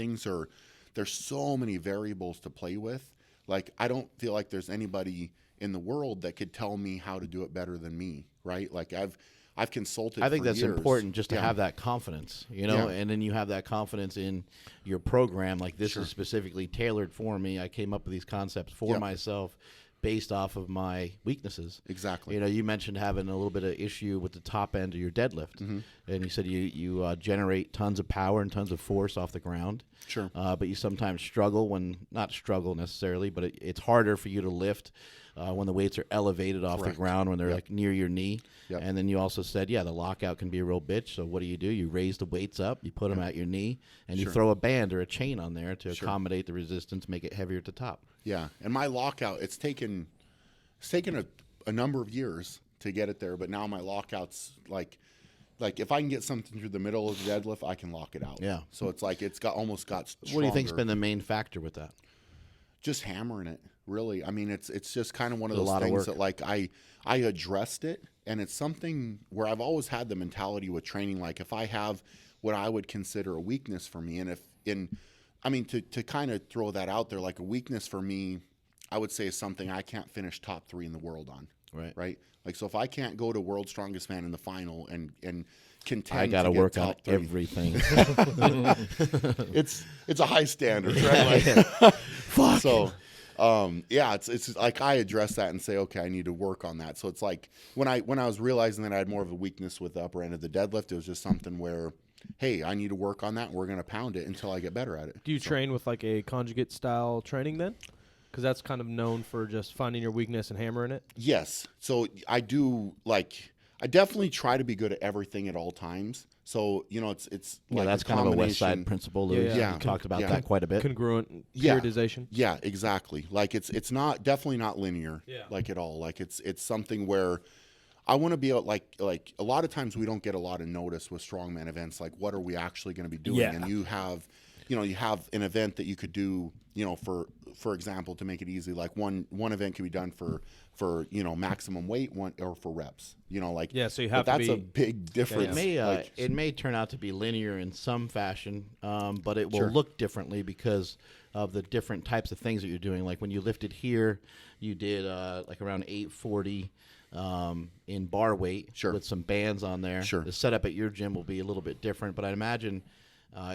there's so many variables to play with. Like, I don't feel like there's anybody in the world that could tell me how to do it better than me, right? Like I've consulted. I think for that's years. important just to have that confidence, Yeah. and then you have that confidence in your program. Like, this is specifically tailored for me. I came up with these concepts for myself based off of my weaknesses. Exactly. You mentioned having a little bit of issue with the top end of your deadlift, and you said you generate tons of power and tons of force off the ground. Sure. But you sometimes struggle not struggle necessarily, but it's harder for you to lift when the weights are elevated off the ground, when they're like near your knee. Yep. And then you also said, the lockout can be a real bitch. So what do? You raise the weights up, you put them at your knee, and you throw a band or a chain on there to accommodate the resistance, make it heavier at the top. Yeah, and my lockout, it's taken a number of years to get it there, but now my lockout's like if I can get something through the middle of the deadlift, I can lock it out. Yeah. So it's like it's almost got stronger. What do you think's been the main factor with that? Just hammering it, really. I mean, it's just kind of one of those things that like I addressed it, and it's something where I've always had the mentality with training, like if I have what I would consider a weakness for me, and to kind of throw that out there, like a weakness for me, I would say is something I can't finish top 3 in the world on. Right. Like, so if I can't go to World's Strongest Man in the final and contend, I got to work on everything. It's a high standard, right? Like, Fuck. So, it's like I address that and say, okay, I need to work on that. So it's like when I was realizing that I had more of a weakness with the upper end of the deadlift, it was just something where, hey, I need to work on that, and we're going to pound it until I get better at it. Do you train with like a conjugate style training then? Because that's kind of known for just finding your weakness and hammering it. Yes. So I do I definitely try to be good at everything at all times. So, it's like that's kind of a West Side principle. Lou. Yeah. You talked about that quite a bit. Congruent Yeah. periodization. Yeah, exactly. Like it's not definitely not linear. Yeah. Like at all. Like it's something where I want to be able, like a lot of times we don't get a lot of notice with strongman events. Like, what are we actually going to be doing? Yeah. And you have an event that you could do, for example, to make it easy, like one event can be done for maximum weight, one or for reps. So you have that's to a big difference. It may turn out to be linear in some fashion, but it will look differently because of the different types of things that you're doing. Like when you lifted here, you did like around 840 in bar weight with some bands on there. Sure. The setup at your gym will be a little bit different, but I imagine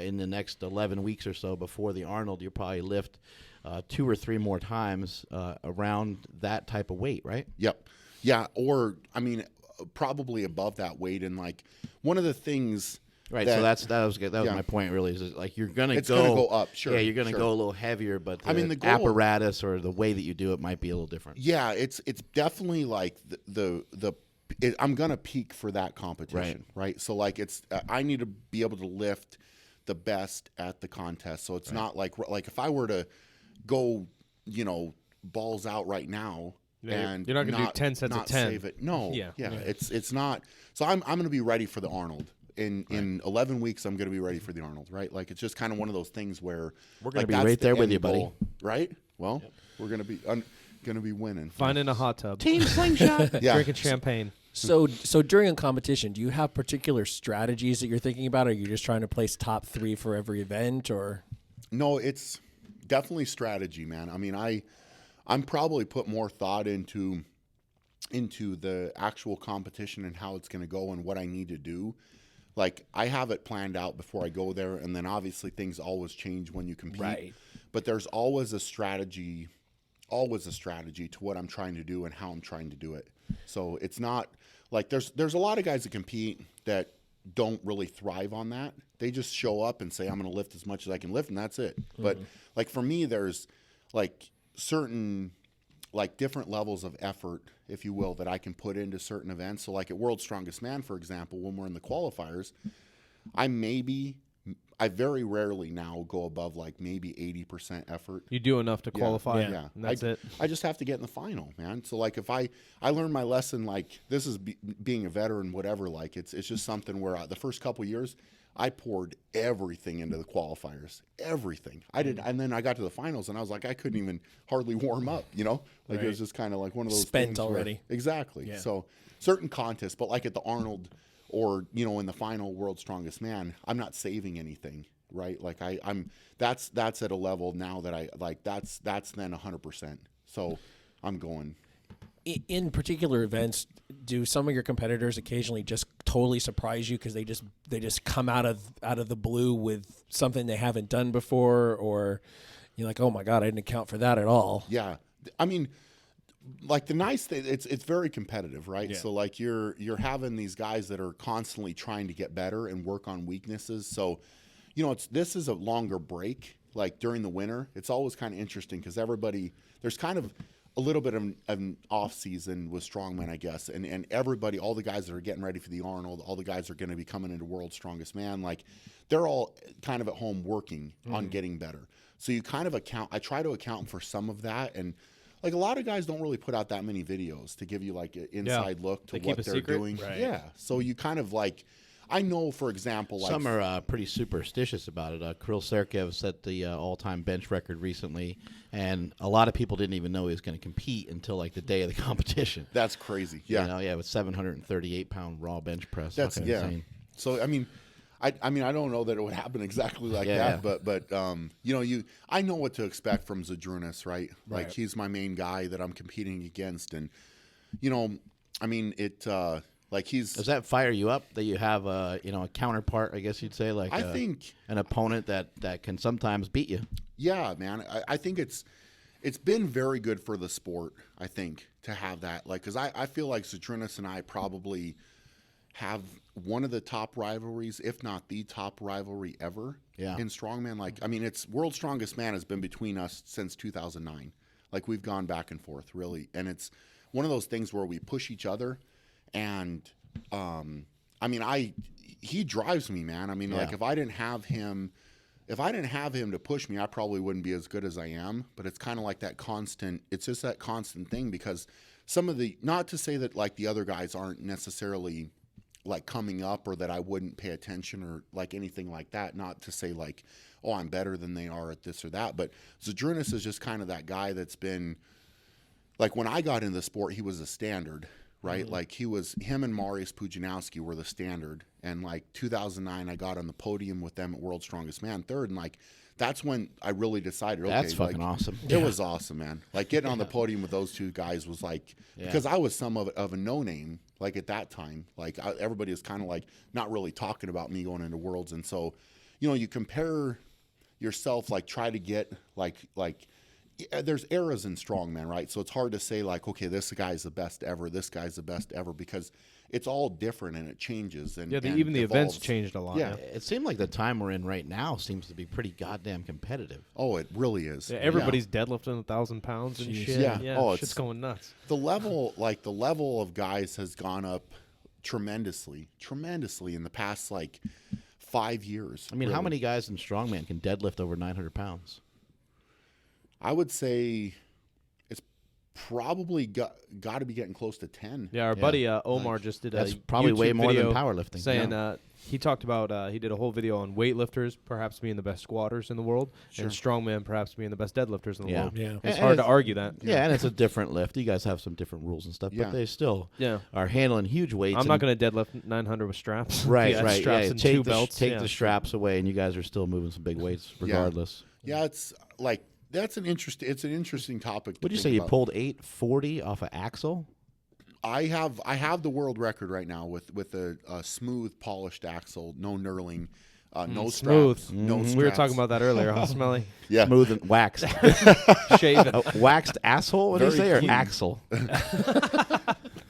in the next 11 weeks or so before the Arnold, you'll probably lift 2 or 3 more times around that type of weight, right? Yep. Yeah, or probably above that weight. And like one of the things, right? So that was my point. Really, is like you're gonna go up. Sure. Yeah, you're gonna go a little heavier, but the goal, apparatus or the way that you do it might be a little different. Yeah, it's definitely like I'm gonna peak for that competition, right? So like I need to be able to lift the best at the contest. So it's not like if I were to go, balls out right now. And you're not going to do 10 sets of 10. Save it. No. Yeah. It's not. So I'm going to be ready for the Arnold. In 11 weeks, I'm going to be ready for the Arnold, right? Like it's just kind of one of those things where we're going to be right there with you, buddy. Goal, right? Well, we're going to be winning. Finding a hot tub. Team slingshot. Drinking champagne. So during a competition, do you have particular strategies that you're thinking about? Or are you just trying to place top 3 for every event, or? No, it's definitely strategy, man. I mean, I'm probably put more thought into the actual competition and how it's going to go and what I need to do. Like I have it planned out before I go there, and then obviously things always change when you compete. Right. But there's always a strategy to what I'm trying to do and how I'm trying to do it. So it's not like there's a lot of guys that compete that don't really thrive on that. They just show up and say, I'm going to lift as much as I can lift, and that's it. Mm-hmm. But like for me, there's like certain like different levels of effort, if you will, that I can put into certain events. So like at World's Strongest Man, for example, when we're in the qualifiers, I very rarely now go above like maybe 80% effort. You do enough to qualify. Yeah. And that's it. I just have to get in the final, man. So like if I learned my lesson, like this is being a veteran, whatever, like it's just something where the first couple years I poured everything into the qualifiers, everything. I did. And then I got to the finals and I was like, I couldn't even hardly warm up, like it was just kind of like one of those spent things already. Exactly. Yeah. So certain contests, but like at the Arnold or, in the final World's Strongest Man, I'm not saving anything, right? Like that's at a level now that I like, that's then 100%. So I'm going. In particular events, do some of your competitors occasionally just totally surprise you because they just come out of the blue with something they haven't done before, or you're like, oh my God, I didn't account for that at all? Yeah, I mean, like the nice thing, it's very competitive, right? Yeah. So like you're having these guys that are constantly trying to get better and work on weaknesses. So, this is a longer break. Like during the winter, it's always kind of interesting because there's kind of a little bit of an off season with strongman, I guess, and everybody, all the guys that are getting ready for the Arnold, all the guys that are going to be coming into World's Strongest Man, like they're all kind of at home working on getting better. So you kind of I try to account for some of that, and like a lot of guys don't really put out that many videos to give you like an inside look to what they're doing. Right. Yeah. So you kind of like, I know, for example, like some are pretty superstitious about it. Kirill Sergeyev set the all-time bench record recently, and a lot of people didn't even know he was going to compete until like the day of the competition. that's crazy. Yeah. You know, with 738-pound raw bench press. That's fucking insane. So I mean, I don't know that it would happen exactly like that, but you know, I know what to expect from Zydrunas, right? Like he's my main guy that I'm competing against, and you know, I mean like Does that fire you up that you have a counterpart? I guess you'd say like I think an opponent that can sometimes beat you. Yeah, man. I think it's been very good for the sport. I think to have that, like, because I feel like Zydrunas and I probably have one of the top rivalries, if not the top rivalry ever in strongman. Like, I mean, it's World's Strongest Man has been between us since 2009. Like, we've gone back and forth, really. And it's one of those things where we push each other. And, I mean, he drives me, man. I mean, like, if I didn't have him to push me, I probably wouldn't be as good as I am. But it's kind of like that constant, it's just that constant thing, because some of the, not to say that, like, the other guys aren't necessarily like coming up or that I wouldn't pay attention or like anything like that. Not to say like, oh, I'm better than they are at this or that. But Zydrunas is just kind of that guy that's been like, when I got into the sport, he was a standard, right? Like him and Mariusz Pudzianowski were the standard. And like 2009, I got on the podium with them at World's Strongest Man third. And like, that's when I really decided, okay, That's fucking awesome. It was awesome, man. Like getting on the podium with those two guys was like, because I was some of a no-name, like at that time, like everybody was kind of like not really talking about me going into Worlds. And so, you know, you compare yourself, like try to get like there's eras in strongman, right? So it's hard to say like, okay, this guy's the best ever, this guy's the best ever, because it's all different and it changes. And even the events evolves. changed a lot. Yeah. It seemed like the time we're in right now seems to be pretty goddamn competitive. Oh, it really is. Yeah, everybody's deadlifting 1,000 pounds and shit. Yeah. Oh, shit's going nuts. The level of guys has gone up tremendously in the past like 5 years. I mean, how many guys in strongman can deadlift over 900 pounds? I would say it's probably got to be getting close to 10. Yeah, our buddy Omar just did That's a probably YouTube way more than video powerlifting. saying he talked about he did a whole video on weightlifters perhaps being the best squatters in the world and strongman perhaps being the best deadlifters in the world. Yeah. It's hard to argue that. Yeah, and it's a different lift. You guys have some different rules and stuff, but they still are handling huge weights. I'm not going to deadlift 900 with straps. Right. Straps and Take two the, belts. Take the straps away, and you guys are still moving some big weights regardless. Yeah, it's like it's an interesting topic. Would you say you pulled 840 off an axle? I have the world record right now with a smooth polished axle, no knurling, no smooth. straps, no straps. We were talking about that earlier, huh, Smelly? Yeah. Smooth and waxed. Shaven. Waxed asshole? What do you Very say? Or clean. axle?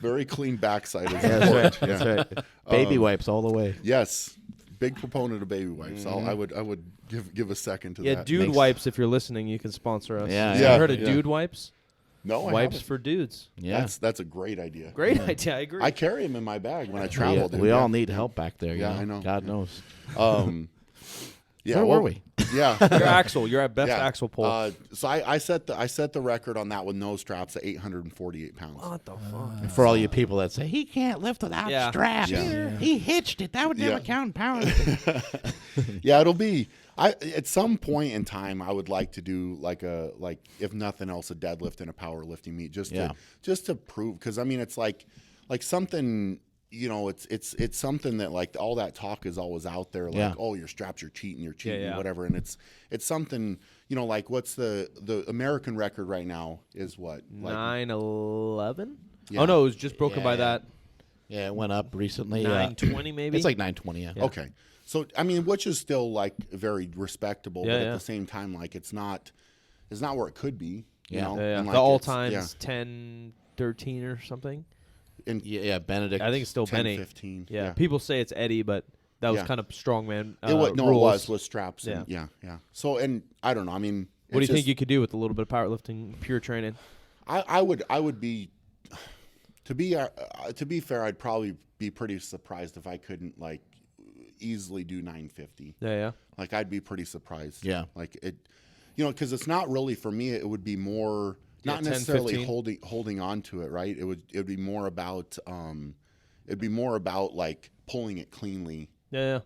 Very clean backside. Is That's important. right. That's right. Baby wipes all the way. Yes, big proponent of baby wipes. I would give a second to that. Yeah, dude wipes. If you're listening, you can sponsor us. Yeah, You yeah. ever heard of dude wipes? No, I Wipes haven't. for dudes. Yeah. That's a great idea. Great idea. I agree. I carry them in my bag when I travel. dude. We all need help back there. Yeah, you I know. God knows. Yeah, Where were we? Yeah. Your axle. You're at best axle pull. So I set the record on that with no straps at 848 pounds. What the fuck? For all you people that say he can't lift without straps, he hitched it. That would never count in power. Yeah, it'll be. At some point in time, I would like to do like if nothing else, a deadlift and a powerlifting meet just to prove, because I mean it's like something, you know, it's something that like all that talk is always out there, like oh, your straps, you're cheating, whatever, and it's something, you know, like what's the American record right now is what, like 911? Yeah. Oh no, it was just broken by that. Yeah, it went up recently. 920 maybe. It's like 920. Yeah. Okay. So I mean, which is still like very respectable, but at yeah. the same time, like it's not where it could be. You Yeah. know? Yeah. And, like, The all it's- times 10, 13 or something. And Yeah, Benedict. I think it's still 10, Benny. 15. Yeah. People say it's Eddie, but that was Yeah. kind of strongman. It rules. was straps. And, yeah. So, and I don't know. I mean, What do you it's think just- you could do with a little bit of powerlifting, pure training? I would be, to be fair, I'd probably be pretty surprised if I couldn't like easily do 950. Yeah. Like I'd be pretty surprised. Yeah. Like it, because it's not really for me. It would be more not 10, necessarily 15. holding on to it. Right. It would be more about like pulling it cleanly. Yeah.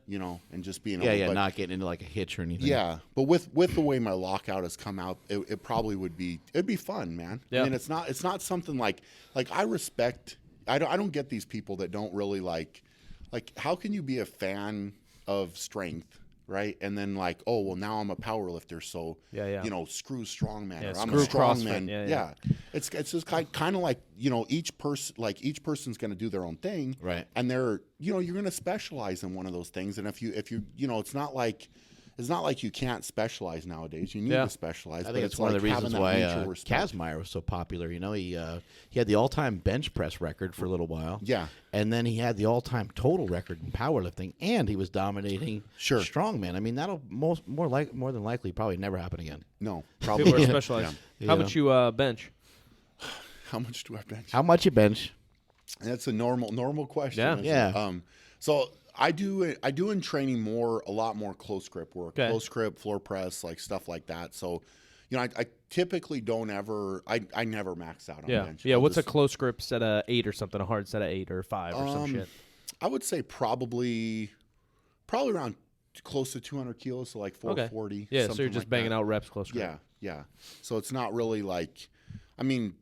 And just being Yeah, able, but, not getting into like a hitch or anything. yeah. But with the way my lockout has come out, it probably would be. It'd be fun, man. Yeah. I mean, it's not something like I respect. I don't get these people that don't really like how can you be a fan of strength, right? And then like, oh well, now I'm a power lifter, so Yeah. screw strongman, Yeah, or I'm a screw CrossFit. strongman. Yeah. It's just kind of like each person's going to do their own thing, Right. And they're you're going to specialize in one of those things, and if you it's not like you can't specialize nowadays. You need to specialize. I think but it's one of the like reasons having why that mutual respect. Kazmaier was so popular. He had the all-time bench press record for a little while. Yeah. And then he had the all-time total record in powerlifting, and he was dominating strongman. I mean, that'll more than likely probably never happen again. No, People probably. are specialized. Yeah. How Yeah. much you bench? How much do I bench? How much you bench? That's a normal question. Yeah. isn't Yeah. it? So I do in training a lot more close grip work, Okay. close grip, floor press, like stuff like that. So, I typically don't ever, I never max out on bench. Yeah. I'll What's a just- close grip set of 8 or something? A hard set of 8 or 5 or some shit. I would say probably around close to 200 kilos, so like 440. Yeah. So something you're just like banging that. out reps close grip. Yeah. So it's not really like, I mean,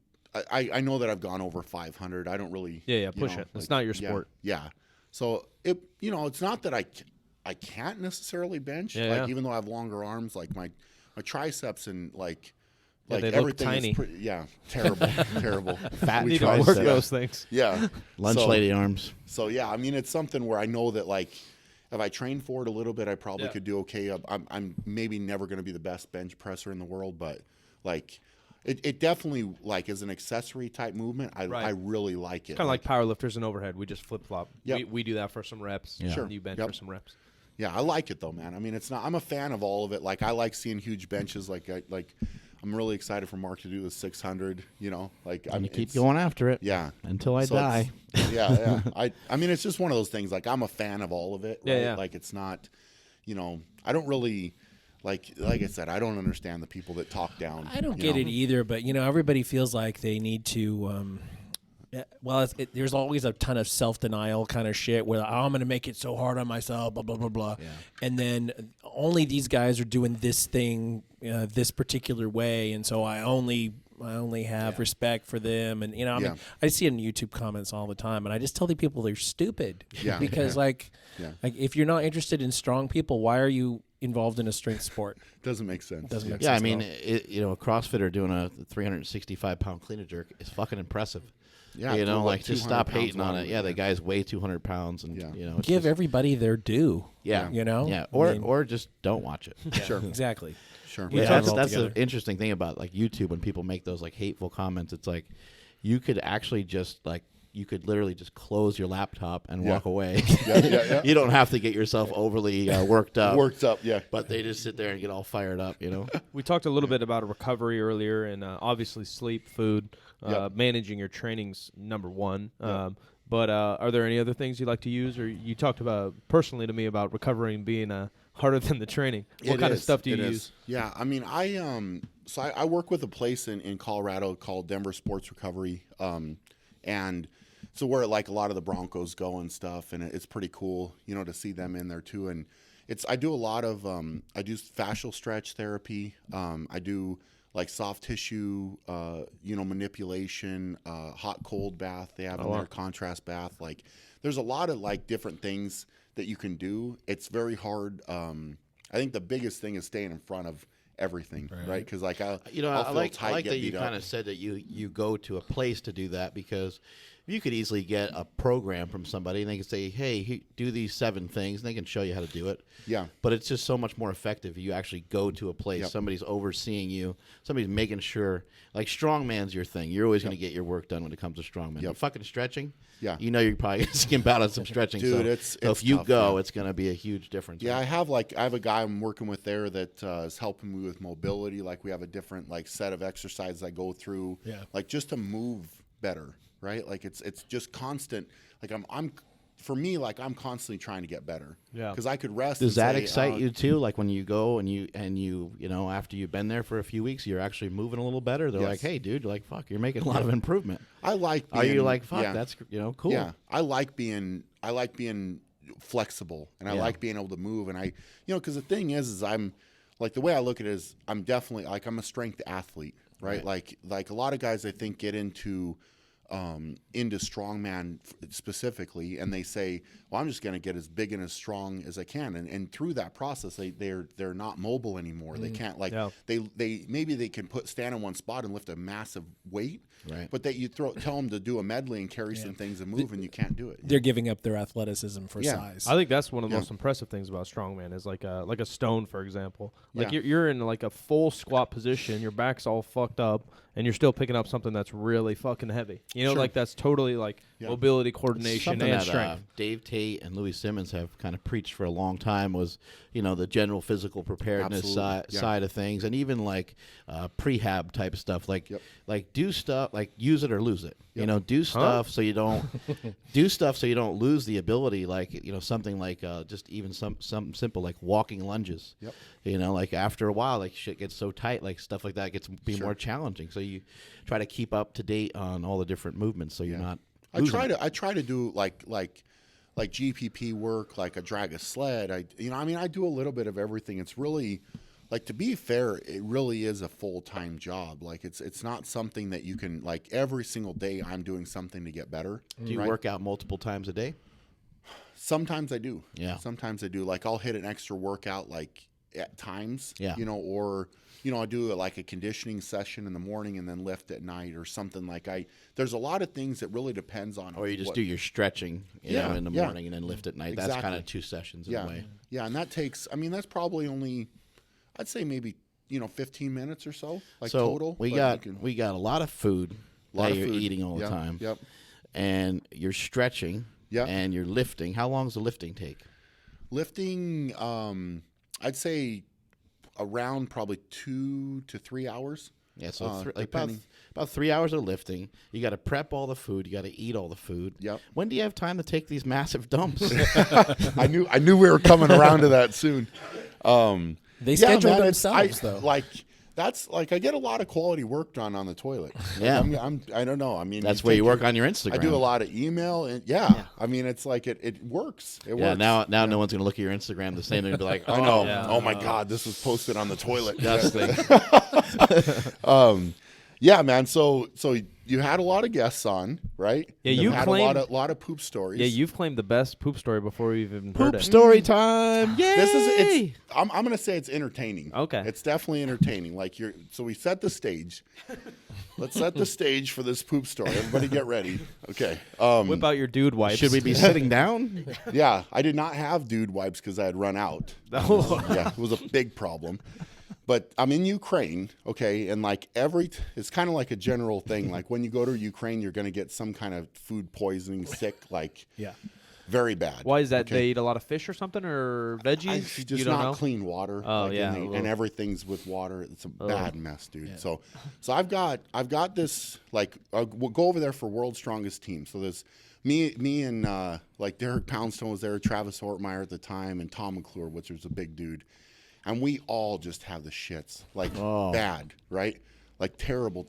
I know that I've gone over 500. I don't really. Yeah. Push it. It's not your yeah, sport. Yeah. So it's not that I can't necessarily bench. Yeah. Even though I have longer arms, like my triceps and like they look everything tiny. is terrible, terrible. Fat Need to work triceps. those things. Yeah. Lunch So- lady arms. So yeah, I mean, it's something where I know that like if I train for it a little bit, I probably could do okay. I'm maybe never going to be the best bench presser in the world, but like it definitely like is an accessory type movement. I really like it. Kind of like powerlifters and overhead. We just flip flop. Yep. We do that for some reps. Yeah. Sure. And you bench Yep. for some reps. Yeah, I like it though, man. I mean, it's not. I'm a fan of all of it. Like I like seeing huge benches. I'm really excited for Mark to do the 600. Like I'm gonna keep going after it. Yeah. Until I So die. Yeah. I mean, it's just one of those things. Like I'm a fan of all of it. Right? Yeah. Like it's not. I don't really. Like I said, I don't understand the people that talk down. I don't get it either, but everybody feels like they need to. There's always a ton of self-denial kind of shit where I'm going to make it so hard on myself, blah blah blah blah, and then only these guys are doing this thing this particular way, and so I only have respect for them, and I see it in YouTube comments all the time, and I just tell the people they're stupid, because like if you're not interested in strong people, why are you involved in a strength sport? Doesn't make sense. Doesn't make Yeah, I sense. mean, at all. a CrossFitter doing a 365-pound clean and jerk is fucking impressive. Yeah. Like just 200 stop pounds hating on longer, it. Yeah, the guy's weigh 200 pounds, and it's give just, everybody their due. Yeah, Yeah, or just don't watch it. Sure. exactly. Sure. We Yeah, talked that's together. the interesting thing about like YouTube when people make those like hateful comments. It's like you could actually just like you could literally just close your laptop and walk away. Yeah. You don't have to get yourself overly worked up. Worked up. Yeah. But they just sit there and get all fired up. We talked a little bit about recovery earlier, and obviously sleep, food, managing your training's number one. But are there any other things you like to use, or you talked about personally to me about recovering being harder than the training? What kind of stuff do you use? Yeah, I mean, I work with a place in Colorado called Denver Sports Recovery, and so where like a lot of the Broncos go and stuff, and it's pretty cool, to see them in there too. And I do a lot of I do fascial stretch therapy. I do like soft tissue, manipulation, hot cold bath. They have in there, contrast bath. Like there's a lot of like different things that you can do. It's very hard. I think the biggest thing is staying in front of everything, right? Because like I'll I feel like tight, get that you beat kind up. of said that you go to a place to do that because You could easily get a program from somebody, and they can say, hey, do these 7 things, and they can show you how to do it. Yeah. But it's just so much more effective if you actually go to a place. Yep. Somebody's overseeing you. Somebody's making sure. Like, strongman's your thing. You're always going to get your work done when it comes to strongman. Yep. But fucking stretching, Yeah. you know you're probably going to skimp out on some stretching. Dude, so it's if you tough, go, man. it's going to be a huge difference. Yeah, I have a guy I'm working with there that is helping me with mobility. Like, we have a different like set of exercises I go through. Yeah. Like, just to move better, right? Like, it's just constant. Like, I'm for me, like, I'm constantly trying to get better. Yeah. Because I could rest. Does and that say, excite you too? Like when you go and you know, after you've been there for a few weeks, you're actually moving a little better. They're Yes. like, hey, dude, like, fuck, you're making a lot of improvement. I like. Are you being- like, fuck, yeah. that's cool. Yeah, I like being flexible, and I Yeah. like being able to move. And because the thing is I'm like, the way I look at it is I'm definitely like, I'm a strength athlete, right? Like a lot of guys I think get into strongman specifically, and they say, well, I'm just going to get as big and as strong as I can, and through that process they're not mobile anymore. They can't they maybe they can stand in one spot and lift a massive weight, Right. but that you tell them to do a medley and carry some things and move, and you can't do it. They're giving up their athleticism for Yeah. size. I think that's one of the most impressive things about strongman is like a stone, for example. Like Yeah. you're in like a full squat position, your back's all fucked up, and you're still picking up something that's really fucking heavy. You know, Sure. like that's totally like mobility, coordination, Something and that strength. Dave Tate and Louis Simmons have kind of preached for a long time was, the general physical preparedness Absolutely. Yeah. side of things, and even like prehab type stuff. Like, Yep. like do stuff, like use it or lose it. Yep. Do stuff so you don't do stuff so you don't lose the ability. Like something like just even something simple like walking lunges. Yep. Like after a while, like shit gets so tight, like stuff like that gets more challenging. So you try to keep up to date on all the different movements, so you're not. I try to do like GPP work, like I drag a sled. I do a little bit of everything. It's really, like, to be fair, it really is a full-time job. Like, it's not something that you can, like, every single day I'm doing something to get better. Do you work out multiple times a day? Sometimes I do. Yeah. Sometimes I do. Like, I'll hit an extra workout, like, at times. Yeah. Or I do like a conditioning session in the morning and then lift at night or something. Like, there's a lot of things that really depends on. Or you just do your stretching, Yeah, in the yeah. morning and then lift at night. That's Exactly. kind of 2 sessions in a way. Yeah, and that takes, that's probably only, I'd say maybe, 15 minutes or so, like So total. we but got you can- we got a lot of food lot that of you're food. eating all the Yep, time. Yep. And you're stretching. Yep. And you're lifting. How long does the lifting take? Lifting, I'd say around probably 2 to 3 hours. Yeah, so about depending. 3 hours of lifting. You got to prep all the food. You got to eat all the food. Yep. When do you have time to take these massive dumps? I knew we were coming around to that soon. They schedule man, themselves, though. Like, that's like, I get a lot of quality work done on the toilet. Yeah. I don't know. I mean, That's where you work on your Instagram. I do a lot of email and I mean, it's like it works. It Yeah, works. now no one's gonna look at your Instagram the same and be like, I know. yeah. Oh my God, this was posted on the toilet. disgusting. Yeah, man. So you had a lot of guests on, right? Yeah, You've you had claimed- a lot of poop stories. Yeah, you've claimed the best poop story before we've even heard it. Story time. Yay! This is I'm gonna say it's entertaining. Okay. It's definitely entertaining. Like so we set the stage. Let's set the stage for this poop story. Everybody get ready. Okay. Whip out your dude wipes. Should we be sitting down? Yeah, I did not have dude wipes because I had run out. Oh. Yeah, it was a big problem. But I'm in Ukraine, okay, and like it's kind of like a general thing. Like when you go to Ukraine, you're going to get some kind of food poisoning, sick, like very bad. Why is that? okay? They eat a lot of fish or something, or veggies? Just you don't not know? clean water. Oh, like, yeah, and everything's with water. It's a bad mess, dude. Yeah. So I've got this, like, we'll go over there for World's Strongest Team. So there's me and like Derek Poundstone was there, Travis Ortmeyer at the time, and Tom McClure, which was a big dude. And we all just have the shits, like bad, right? Like terrible,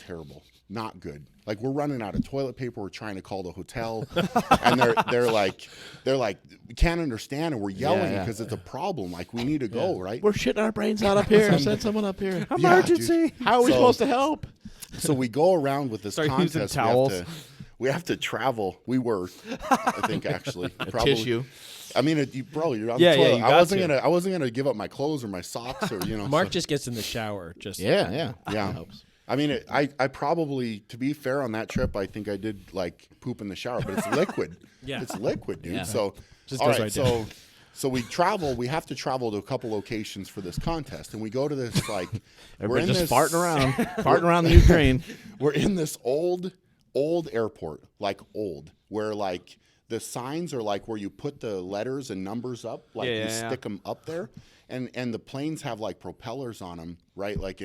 not good. Like we're running out of toilet paper. We're trying to call the hotel, and they're like, we can't understand, and we're yelling because it's a problem. Like we need to go, right? We're shitting our brains out up here. Send someone up here. Emergency. How are we supposed to help? So we go around with this Start using contest. towels. We have to travel. We were, I think, actually, probably. Tissue. I mean, bro, you're on Yeah, the yeah, toilet. you I wasn't gonna give up my clothes or my socks or Mark so- just gets in the shower. Just Yeah. Yeah. Helps. I mean, I probably, to be fair on that trip, I think I did like poop in the shower, but it's liquid. Yeah. It's liquid, dude. Yeah. So, Just all goes right, right down. so we have to travel to a couple locations for this contest. And we go to this, like, Everybody just farting around the Ukraine. We're in this old airport, like old, where like the signs are like where you put the letters and numbers up, like you stick them up there, and the planes have like propellers on them, right? Like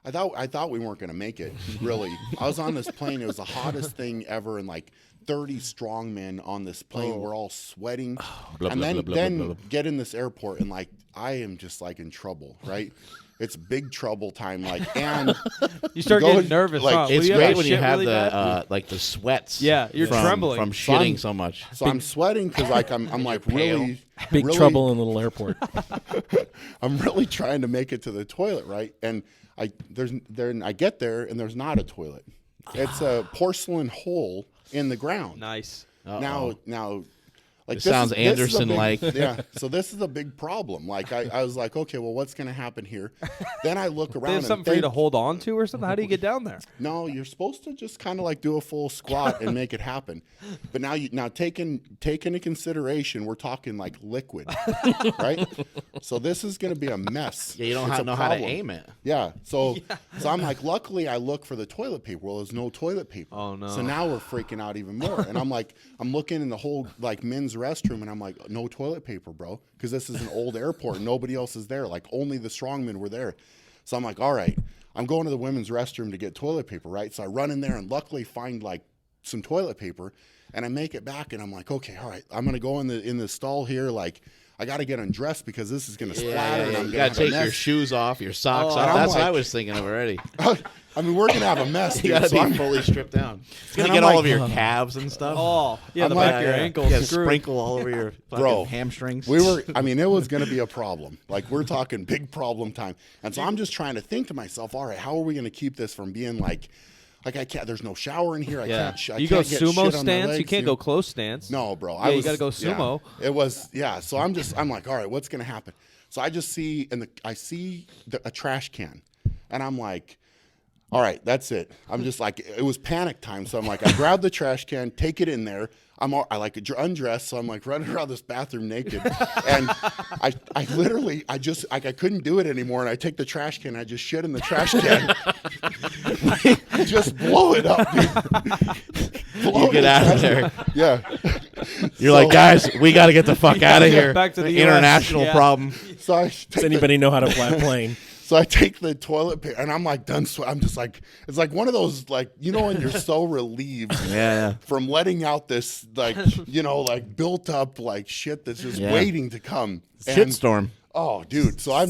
I thought we weren't gonna make it. Really, I was on this plane. It was the hottest thing ever, and like 30 strongmen on this plane. We're all sweating, and then get in this airport, and like I am just like in trouble, right? It's big trouble time, like, and You start getting nervous. like, huh? It's Will great have when to you shit have really the bad? like the sweats. Yeah, you're trembling. from shitting so much. So I'm sweating because like I'm like really Big really, trouble in Little Airport. I'm really trying to make it to the toilet, right? And I get there and there's not a toilet. It's a porcelain hole in the ground. Nice. Now, like This sounds Anderson-like. Yeah. So this is a big problem. Like I was like, okay, well, what's going to happen here? Then I look around. They have and something for you to hold on to or something? How do you get down there? No, you're supposed to just kind of like do a full squat and make it happen. But now take into consideration, we're talking like liquid, right? So this is going to be a mess. Yeah, you don't It's a know how to problem. aim it. Yeah. So I'm like, luckily I look for the toilet paper. Well, there's no toilet paper. Oh, no. So now we're freaking out even more. And I'm looking in the whole like men's restroom, and I'm like, no toilet paper, bro, because this is an old airport. Nobody else is there. Like only the strongmen were there. So I'm like, all right, I'm going to the women's restroom to get toilet paper, right? So I run in there and luckily find like some toilet paper, and I make it back, and I'm like, okay, all right, I'm gonna go in the stall here, like. I got to get undressed because this is going to splatter. And I'm You going got to take your shoes off, your socks and off. I'm That's what like- I was thinking of already. I mean, we're going to have a mess, You dude. got to So be I'm- fully stripped down. It's going And to get I'm all like, over your calves and stuff. Oh, yeah, I'm the like, back of your ankles. Yeah, screwed. sprinkle all over your Bro, hamstrings. I mean, it was going to be a problem. Like, we're talking big problem time. And so I'm just trying to think to myself, all right, how are we going to keep this from being like I can't, there's no shower in here. I Yeah. can't, You go get sumo shit on my stance? You legs, can't know? go close stance. No, bro. Yeah, you gotta go sumo. Yeah, it was, yeah. So I'm like, all right, what's going to happen? So I just see, I see a trash can, and I'm like, all right, that's it. I'm just like, it was panic time. So I'm like, I grab the trash can, take it in there. I like undressed, so I'm like running around this bathroom naked, and I literally, I couldn't do it anymore, and I take the trash can, I just shit in the trash can, just blow it up, dude. You get out of there. Yeah. You're like, guys, we got to get the fuck out of here. back to the US. International Yeah. problem. So I Does take anybody know how to fly a plane? So I take the toilet paper, and I'm like done. I'm just like, it's like one of those, like, you know, when you're so relieved Yeah. from letting out this, like, you know, like built up like shit that's just Yeah. waiting to come. Shitstorm. Oh, dude. So I'm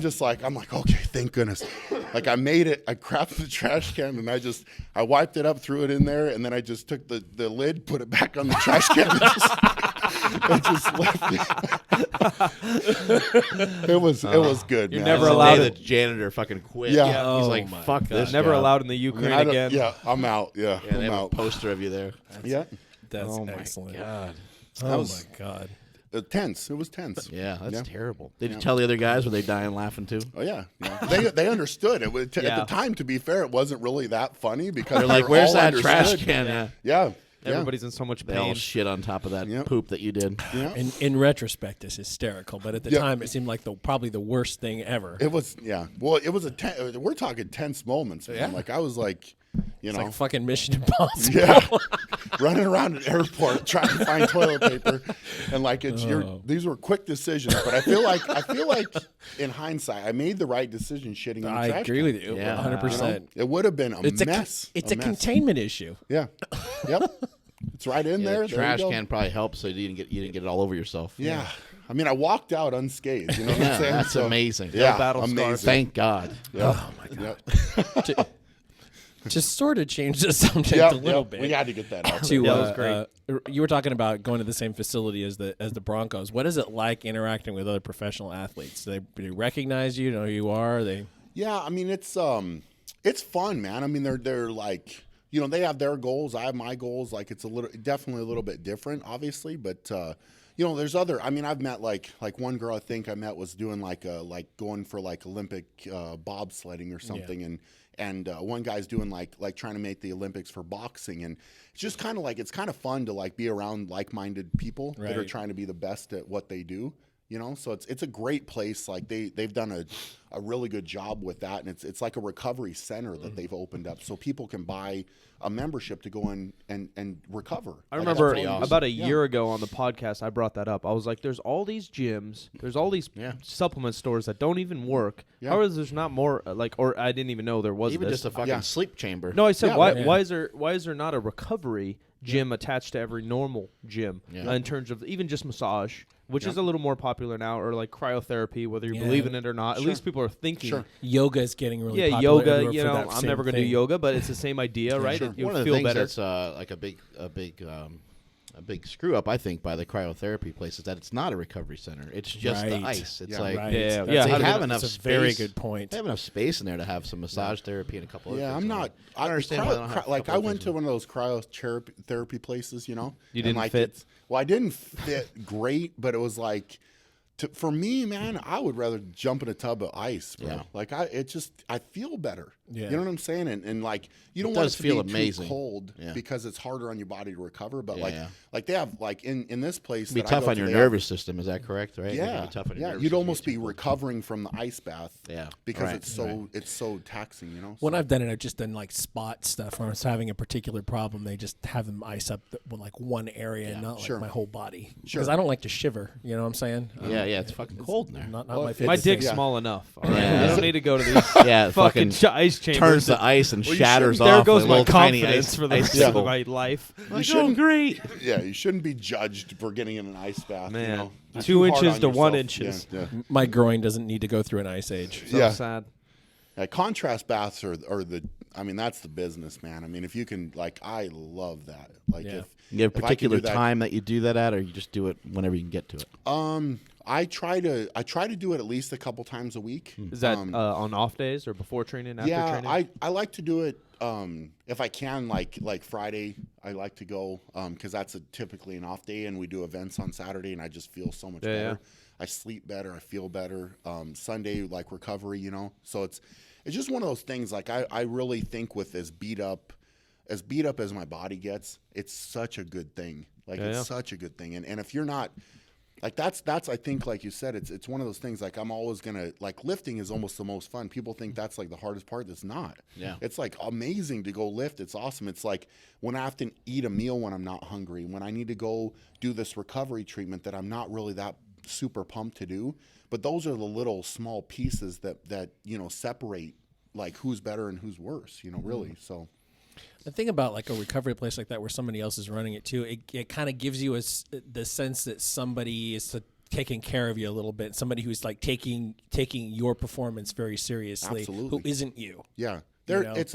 like, okay, thank goodness. Like, I made it. I grabbed the trash can, and I wiped it up, threw it in there, and then I just took the lid, put it back on the trash can, and just left it. It was good, You're man. never That's the allowed day to- the janitor fucking quit. Yeah. He's Oh like, my fuck this. Never job. allowed in the I mean, Ukraine I don't- again. Yeah, I'm out. Yeah, Yeah, they I'm have a out. poster of you there. Yeah. That's Oh my excellent. God. Oh was- my God. Tense. It was tense. Yeah, that's Yeah. terrible. Did you tell the other guys? Were they dying laughing too? Oh yeah, they understood it. At Yeah. the time, to be fair, it wasn't really that funny because They're like, we where's all that trash understood. can? Yeah. Yeah, Everybody's in so much They all pain. shit on top of that Yep. poop that you did. yeah. In retrospect, it's hysterical, but at the Yeah. time, it seemed like probably the worst thing ever. It was Well, it was we're talking tense moments, man. Yeah. Like I was like, you It's know, like fucking Mission Impossible. yeah, running around an airport trying to find toilet paper, and like these were quick decisions. But I feel like in hindsight, I made the right decision shitting in the I trash agree can. with you, Yeah. 100%. It would have been a It's mess. it's a mess. containment issue. Yeah. Yep. It's right in there. The There trash you go. can probably helped, so you didn't get it all over yourself. Yeah. I mean, I walked out unscathed. You know what Yeah, I'm saying? that's So, amazing. Yeah, battle scars. amazing. Thank God. Yep. Oh my god. Just sort of change the subject Yep, a little yep. bit. We had to get that out. To, Yeah, that was great. you were talking about going to the same facility as the Broncos. What is it like interacting with other professional athletes? Do they recognize you? Know who you are? They Yeah, I mean it's fun, man. I mean they're like you know, they have their goals. I have my goals. Like it's definitely a little bit different, obviously. But you know, there's other. I mean, I've met like one girl I think I met was doing like going for like Olympic bobsledding or something, and one guy's doing like trying to make the Olympics for boxing, and it's just kind of like it's kind of fun to like be around like-minded people that are trying to be the best at what they do. You know, so it's a great place. Like they've done a really good job with that, and it's like a recovery center that they've opened up, so people can buy a membership to go in and recover. I remember about a year ago on the podcast, I brought that up. I was like, "There's all these gyms, there's all these supplement stores that don't even work. Yeah. How is there's not more or I didn't even know there was Even this. just a fucking sleep chamber. No, I said why is there not a recovery gym attached to every normal gym in terms of even just massage, which is a little more popular now, or like cryotherapy, whether you believe in it or not. At least people are thinking. Yoga is getting really popular. Yoga. You know, I'm never going to do yoga, but it's the same idea, right? One of the feel things better. that's like a big screw up, I think, by the cryotherapy place is that it's not a recovery center. It's just the ice. It's like they have enough That's space. a very good point. They have enough space in there to have some massage therapy and a couple of things. I'm not. I understand. I went to one of those cryotherapy places. You know, you didn't like fit. I didn't fit great, but it was like. For me, man, I would rather jump in a tub of ice, bro. Yeah. Like I feel better. Yeah. You know what I'm saying? And like you don't It want does it to feel be amazing. too cold Yeah. because it's harder on your body to recover. But Yeah. like they have like in this place, It'd be that I tough go on to, your they nervous system. Is that correct? Right? Yeah, It'd be tough on your nervous you'd system almost to be get too recovering from the ice bath. Yeah. because Right. it's so taxing. You know. When So- I've done it, I've just done like spot stuff where I was having a particular problem. They just have them ice up like one area and not like my whole body. Because I don't like to shiver. You know what I'm saying? Yeah, it's fucking cold in there. Not my favorite. My dick's Yeah. small enough. All right? Yeah. I don't need to go to these Yeah, fucking ice chambers. turns to ice and shatters off. There goes like my little tiny confidence ice, for the ice rest of cube. my life. You shouldn't, great. Yeah, you shouldn't be judged for getting in an ice bath. Man, you know? You're 2 too hard inches on to 1 yourself. inches. Yeah. My groin doesn't need to go through an ice age. So sad. Contrast baths are the. I mean, that's the business, man. I mean, if you can, like, I love that. Like, Yeah. You have a if I can particular do that- time that you do that at, or you just do it whenever you can get to it? I try to do it at least a couple times a week. Is that on off days or before training, after Yeah, training? I like to do it if I can, like Friday. I like to go because that's typically an off day, and we do events on Saturday, and I just feel so much better. I sleep better. I feel better. Sunday, like recovery, you know. So it's just one of those things. Like I really think with as beat up as my body gets, it's such a good thing. Like it's such a good thing. And if you're not like that's I think like you said, it's one of those things. Like I'm always gonna like lifting is almost the most fun. People think that's like the hardest part. It's not. Yeah. It's like amazing to go lift. It's awesome. It's like when I have to eat a meal when I'm not hungry, when I need to go do this recovery treatment that I'm not really that super pumped to do. But those are the little small pieces that you know separate like who's better and who's worse. You know, really. So. The thing about like a recovery place like that where somebody else is running it too, it kind of gives you the sense that somebody is taking care of you a little bit. Somebody who's like taking your performance very seriously, Absolutely. who isn't you. Yeah. That's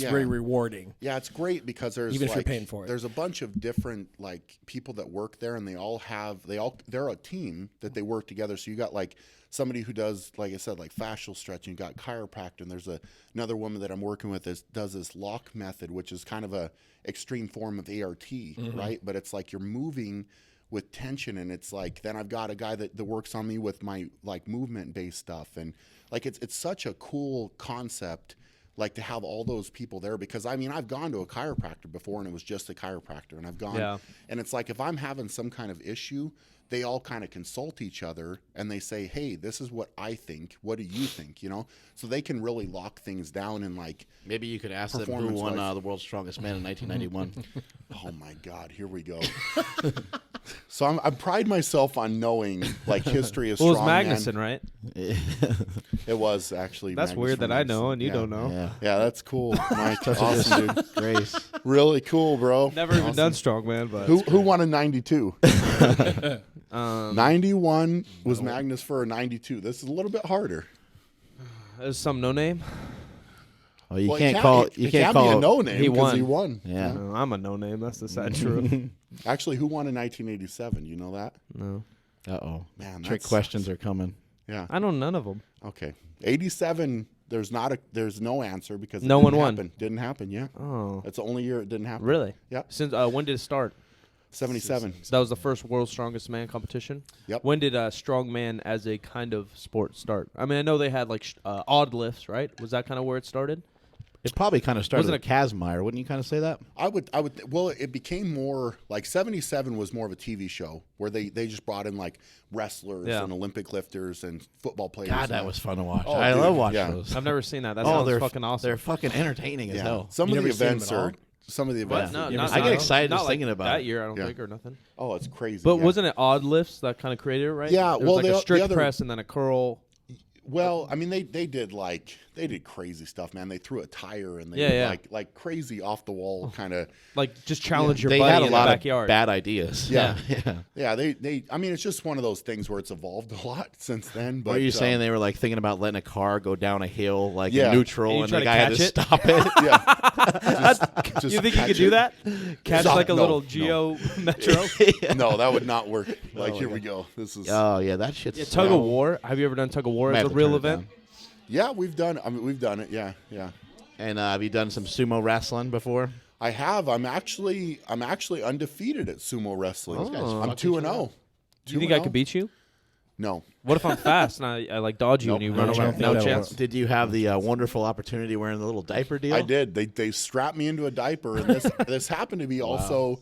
very rewarding. Yeah, it's great because there's even if like, you're paying for it. There's a bunch of different like people that work there, and they're a team that they work together. So you got like somebody who does, like I said, like fascial stretching. You got chiropractor, and there's another woman that I'm working with that does this lock method, which is kind of a extreme form of ART, right? But it's like you're moving with tension, and it's like then I've got a guy that works on me with my like movement based stuff, and like it's such a cool concept. Like to have all those people there because I mean I've gone to a chiropractor before and it was just a chiropractor and I've gone and it's like if I'm having some kind of issue, they all kind of consult each other and they say, hey, this is what I think. What do you think? You know, so they can really lock things down and like Maybe you could ask them who won the World's Strongest Man in 1991. Oh my God, here we go. So I pride myself on knowing like history of strongman. Well, it was Magnuson, right? It was actually. That's Magnus weird from that I Magnuson. know and you Yeah. don't know. Yeah. That's cool. Mike, awesome, dude. Grace. Really cool, bro. Never even done strongman, but Who won in 92? 91 was Magnus for a 92. This is a little bit harder. there's some no name. Oh, you Well, can't it call. It You can't can't be call. a no name He because won. he won. Yeah. No, I'm a no name. That's the sad truth. Actually, who won in 1987? You know that? No, Uh oh. Man, Trick that's- questions are coming. Yeah. I know none of them. Okay. 87. There's no answer because No one won. Didn't happen. Yeah. Oh, That's the only year it didn't happen. really? Yeah. Since when did it start? 77. So that was the first World's Strongest Man competition. Yep. When did strongman as a kind of sport start? I mean, I know they had like odd lifts, right? Was that kind of where it started? It probably kind of started Wasn't with Kazmaier, wouldn't you kind of say that? I would. Well, it became more like 77 was more of a TV show where they just brought in like wrestlers and Olympic lifters and football players. God, that was fun to watch. Oh, I dude, love watching yeah. those. I've never seen that. That Oh, sounds they're fucking awesome. They're fucking entertaining as hell. Some You of the never seen them events at all? are. Some of the What? events. No, are- You not, ever I get seen excited not just like thinking about that it. year. I don't Yeah. think or nothing. Oh, it's crazy. But yeah. wasn't it odd lifts that kind of created it, right? Yeah, There was well, like the a strict other- press and then a curl. Well, I mean, they did crazy stuff, man. They threw a tire and they Yeah, did yeah. like crazy off the wall kind of. Like just challenge your They buddy had a in lot the of backyard. bad ideas. Yeah. yeah. Yeah, they. I mean, it's just one of those things where it's evolved a lot since then. But What are you saying? They were like thinking about letting a car go down a hill, like Yeah. in neutral, And you and try the to guy had to catch it? stop it. Yeah. Just You think you catch could do it. that? Catch Stop. like a No, little no. Geo Metro? No, that would not work. Like, here we go. This is. Oh yeah, that shit's Yeah, tug of war. Have you ever done tug of war Might as have a to real turn it event? down. Yeah, we've done. I mean, we've done it. Yeah, yeah. And have you done some sumo wrestling before? I have. I'm actually undefeated at sumo wrestling. Those guys I'm fuck 2-0. each other. Do you think I could beat you? No. What if I'm fast and I like dodge you Nope. and you No run chance. around? think No that'll chance. work. Did you have the wonderful opportunity wearing the little diaper deal? I did. They strapped me into a diaper, and this happened to be also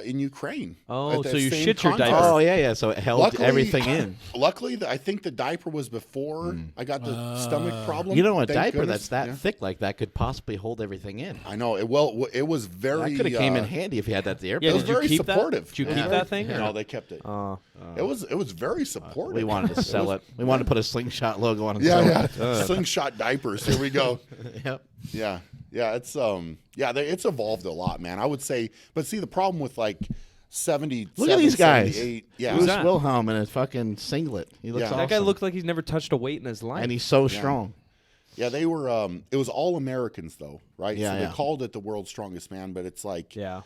in Ukraine. Oh, at the so you same shit your contest. diaper. Oh yeah. So it held everything in. Luckily, I think the diaper was before I got the stomach problem. You know, a Thank diaper goodness. that's that Yeah. thick like that could possibly hold everything in. I know. It was very. That could have came in handy if you had that at the airport. Yeah, It was did you very keep that? supportive. Did you It was keep very- that thing? No, they kept it. It was very supportive. We wanted to sell it. We wanted to put a slingshot logo on it. Yeah, yeah. Slingshot diapers. Here we go. Yep. Yeah, yeah. It's evolved a lot, man. I would say, but see, the problem with like 70. Look at these guys. 78, yeah. Bruce that? Wilhelm in a fucking singlet. He looks Yeah. awesome. That guy looked like he's never touched a weight in his life. and he's so strong. Yeah, they were. It was all Americans though, right? Yeah, so yeah. they called it the world's strongest man, but it's like, yeah.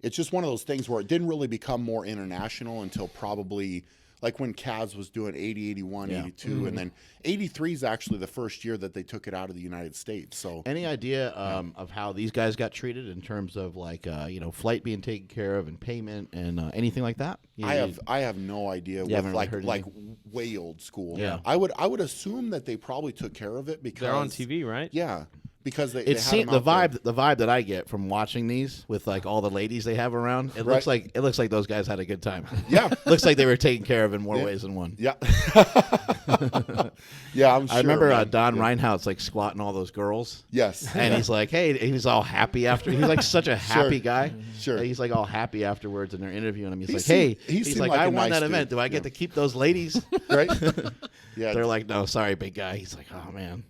it's just one of those things where it didn't really become more international until probably like when Kaz was doing 80, 81, Yeah. 82, and then 83 is actually the first year that they took it out of the United States. So Any idea of how these guys got treated in terms of like flight being taken care of and payment and anything like that? I have no idea. With haven't really like heard like way old school. Yeah. I would assume that they probably took care of it because They're on TV, right? Yeah, because they It had seems them the out there. vibe that I get from watching these with like all the ladies they have around. It looks Right. like those guys had a good time. Yeah. looks like they were taken care of in more ways than one. Yeah. Yeah, I'm sure. I remember man. Don Yeah. Reinhardt's like squatting all those girls. Yes. And he's like, hey, he's all happy after. He's like such a happy guy. Sure. And he's like all happy afterwards, and they're interviewing him. He's He like, seemed- hey, he he's seemed like, like I a won nice that event. dude. Do I get to keep those ladies? Right? Yeah. They're like, no, sorry, big guy. He's like, oh man,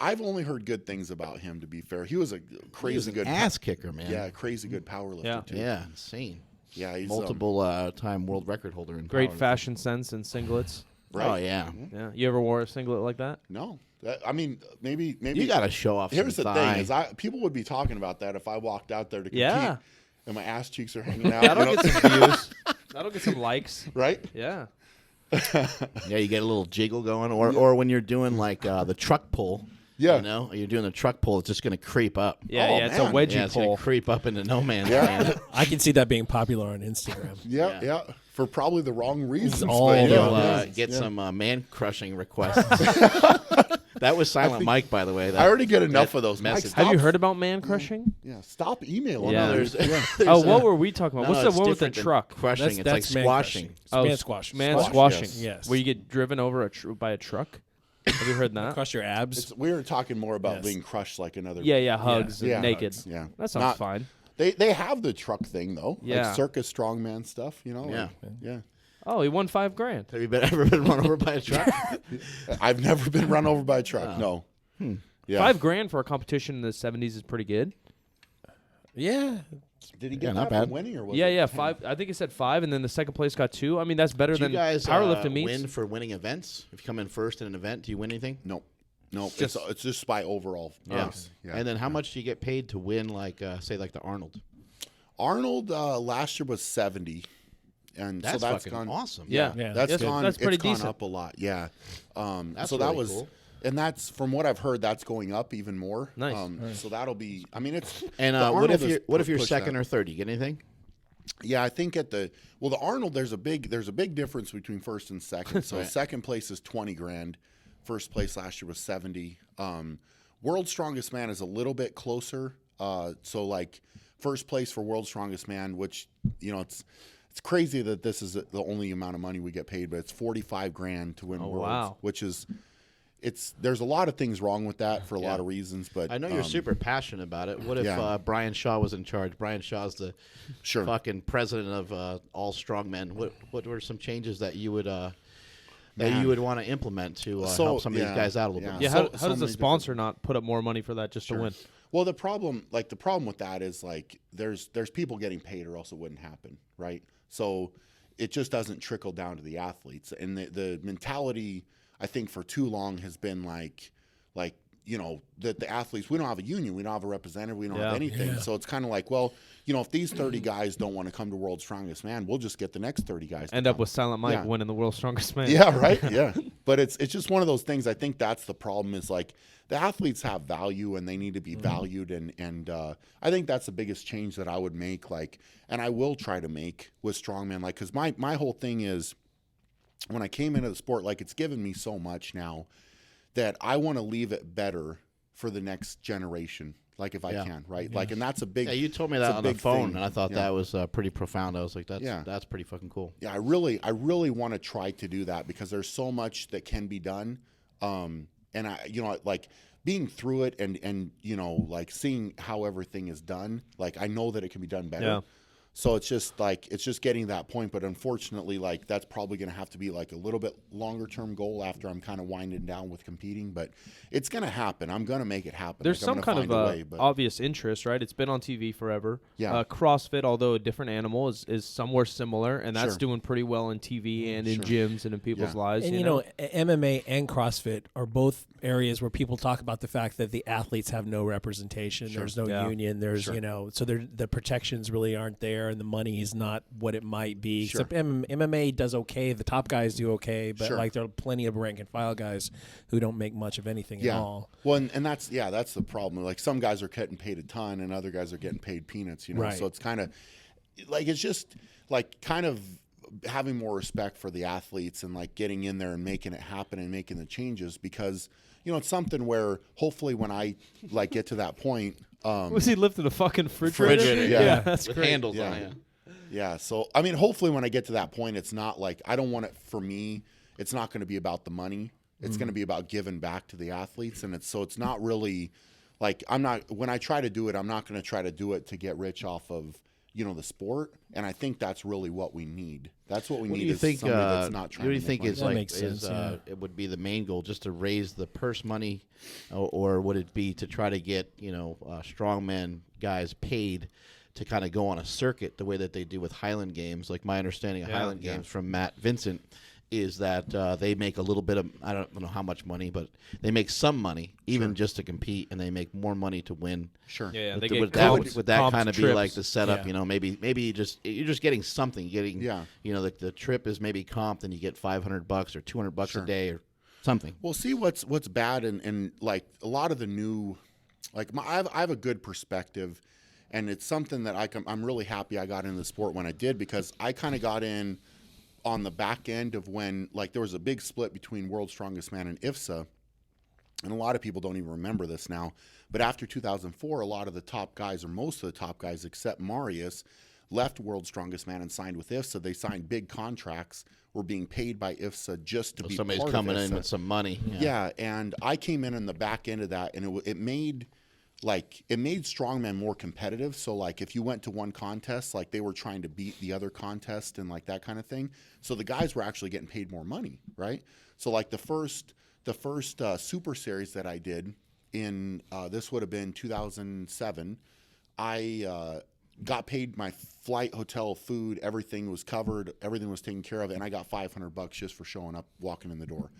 I've only heard good things about him. To be fair, he was a crazy he was an good ass kicker, man. Yeah, crazy good power lifter Yeah. too. yeah, insane. Yeah, he's Multiple time world record holder in Great power. fashion sense and singlets. right. Oh yeah, Yeah. You ever wore a singlet like that? No, I mean maybe you got to show off. Here's some the thigh. thing: is people would be talking about that if I walked out there to compete, Yeah. and my ass cheeks are hanging out. That'll you know? get some views. That'll get some likes. Right? Yeah. Yeah, you get a little jiggle going, or when you're doing like the truck pull. Yeah. You know, you're doing the truck pull. It's just going to creep up. Yeah, Oh, yeah. It's man. a wedgie Yeah, it's going pole. to creep up into no man's Yeah. land. I can see that being popular on Instagram. Yeah, yeah. For probably the wrong reasons. all but the You'll Yeah. get some man crushing requests. That was Silent Mike, by the way. I already get enough that of those. Mike, message. stop. Have you heard about man crushing? Yeah, stop emailing. Yeah. me. Oh, what were we talking about? What's the it's one with the different than truck? Crushing. It's like man squashing. crushing. It's man squash. Man Squash, squashing. yes. Where you get driven over by a truck. Have you heard that? Across your abs. It's, we were talking more about Yes. being crushed like another. Yeah, yeah. Hugs and Yeah. naked. Hugs, yeah. That sounds Not- fine. They have the truck thing though. Yeah. Like circus strongman stuff. You know. Yeah. Like, yeah. Oh, he won $5,000. Have you ever been run over by a truck? I've never been run over by a truck. No. Yeah. $5,000 for a competition in the '70s is pretty good. yeah. Did he get not that for bad. winning or was Yeah, it yeah. 10? 5. I think it said 5, and then the second place got 2. I mean, that's better Do you than guys powerlifting meets. win for winning events? If you come in first in an event, do you win anything? No. No. It's just by overall. price. Yeah. And then how much do you get paid to win, like say, like the Arnold? Arnold last year was 70, and That's so that's fucking gone awesome. Yeah. That's Yes, gone. that's pretty it's gone decent. up a lot. Yeah. That's So that really was, cool. and that's from what I've heard, that's going up even more. Nice. So that'll be. I mean, it's. And the what if Arnold you're has pushed second that. or third? You get anything? Yeah, I think at the Arnold, there's a big difference between first and second. So Right. second place is 20 grand. First place last year was 70. World's Strongest Man is a little bit closer. So like first place for World's Strongest Man, which it's crazy that this is the only amount of money we get paid, but it's 45 grand to win Worlds, wow. which is there's a lot of things wrong with that for a lot of reasons, but I know you're super passionate about it. What if yeah. Brian Shaw was in charge? Brian Shaw's the Sure. fucking president of all strongmen. What were some changes that you would want to implement to help some of these guys out a little bit? Yeah, So- how so does the many sponsor not put up more money for that just to win? Well, the problem with that is like there's people getting paid or else it wouldn't happen, right? So it just doesn't trickle down to the athletes, and the mentality I think for too long has been like that the athletes, we don't have a union, we don't have a representative, we don't have anything. So it's kind of like, well, if these 30 guys don't want to come to World's Strongest Man, we'll just get the next 30 guys. End up with Silent Mike winning the World's Strongest Man. Yeah, right. Yeah, but it's just one of those things. I think that's the problem. Is like the athletes have value and they need to be valued, and I think that's the biggest change that I would make. Like, and I will try to make with strongman. Like, because my whole thing is when I came into the sport, like it's given me so much now that I want to leave it better for the next generation. Like if I can, right? Like, and that's a big. Yeah, you told me that on the phone, and I thought that was pretty profound. I was like, that's pretty fucking cool. Yeah, I really want to try to do that because there's so much that can be done, and I like being through it and like seeing how everything is done. Like I know that it can be done better. Yeah. So it's just getting that point, but unfortunately, like that's probably going to have to be like a little bit longer term goal after I'm kind of winding down with competing. But it's going to happen. I'm going to make it happen. There's like, some kind of obvious interest, right? It's been on TV forever. Yeah. CrossFit, although a different animal, is somewhere similar, and that's Sure. doing pretty well in TV and in gyms and in people's lives. And MMA and CrossFit are both areas where people talk about the fact that the athletes have no representation. There's no union. There's so the protections really aren't there, and the money is not what it might be. Sure. Except MMA does okay. The top guys do okay, but Sure. like there are plenty of rank and file guys who don't make much of anything at all. Well, and that's the problem. Like some guys are getting paid a ton, and other guys are getting paid peanuts. Right. So it's kind of like it's just like kind of having more respect for the athletes and like getting in there and making it happen and making the changes because it's something where hopefully when I like get to that point. Was he lifting a fucking refrigerator? Yeah. That's With great. handles Yeah. on it. Yeah. So, I mean, hopefully when I get to that point, it's not like, I don't want it for me. It's not going to be about the money. It's going to be about giving back to the athletes. And it's not really like, when I try to do it, I'm not going to try to do it to get rich off of, the sport. And I think that's really what we need. That's what we need. Do you is think? somebody that's not trying What do you to think make is money. That makes sense, it would be the main goal, just to raise the purse money, or would it be to try to get strongman guys paid to kind of go on a circuit the way that they do with Highland Games? Like my understanding of Highland Games from Matt Vincent is that they make a little bit of, I don't know how much money, but they make some money even just to compete, and they make more money to win. Sure. Yeah, Would, they get would that, comped- would that comped kind of be trips. like the setup? Yeah. Maybe you're just getting something. You're getting, Yeah. The trip is maybe comped, and you get $500 or $200 Sure. a day or something. Well, see what's bad and like a lot of the new, like I have a good perspective, and it's something that I'm really happy I got into the sport when I did, because I kind of got in on the back end of when like there was a big split between World's Strongest Man and IFSA, and a lot of people don't even remember this now. But after 2004, a lot of the top guys, or most of the top guys except Marius, left World's Strongest Man and signed with IFSA. They signed big contracts, were being paid by IFSA just to be Somebody's part coming of in IFSA. with some money. Yeah, and I came in on the back end of that, and it made strongman more competitive. So like if you went to one contest, like they were trying to beat the other contest and like that kind of thing. So the guys were actually getting paid more money, right? So like the first Super Series that I did in this would have been 2007. I got paid my flight, hotel, food, everything was covered, everything was taken care of, and I got $500 just for showing up, walking in the door.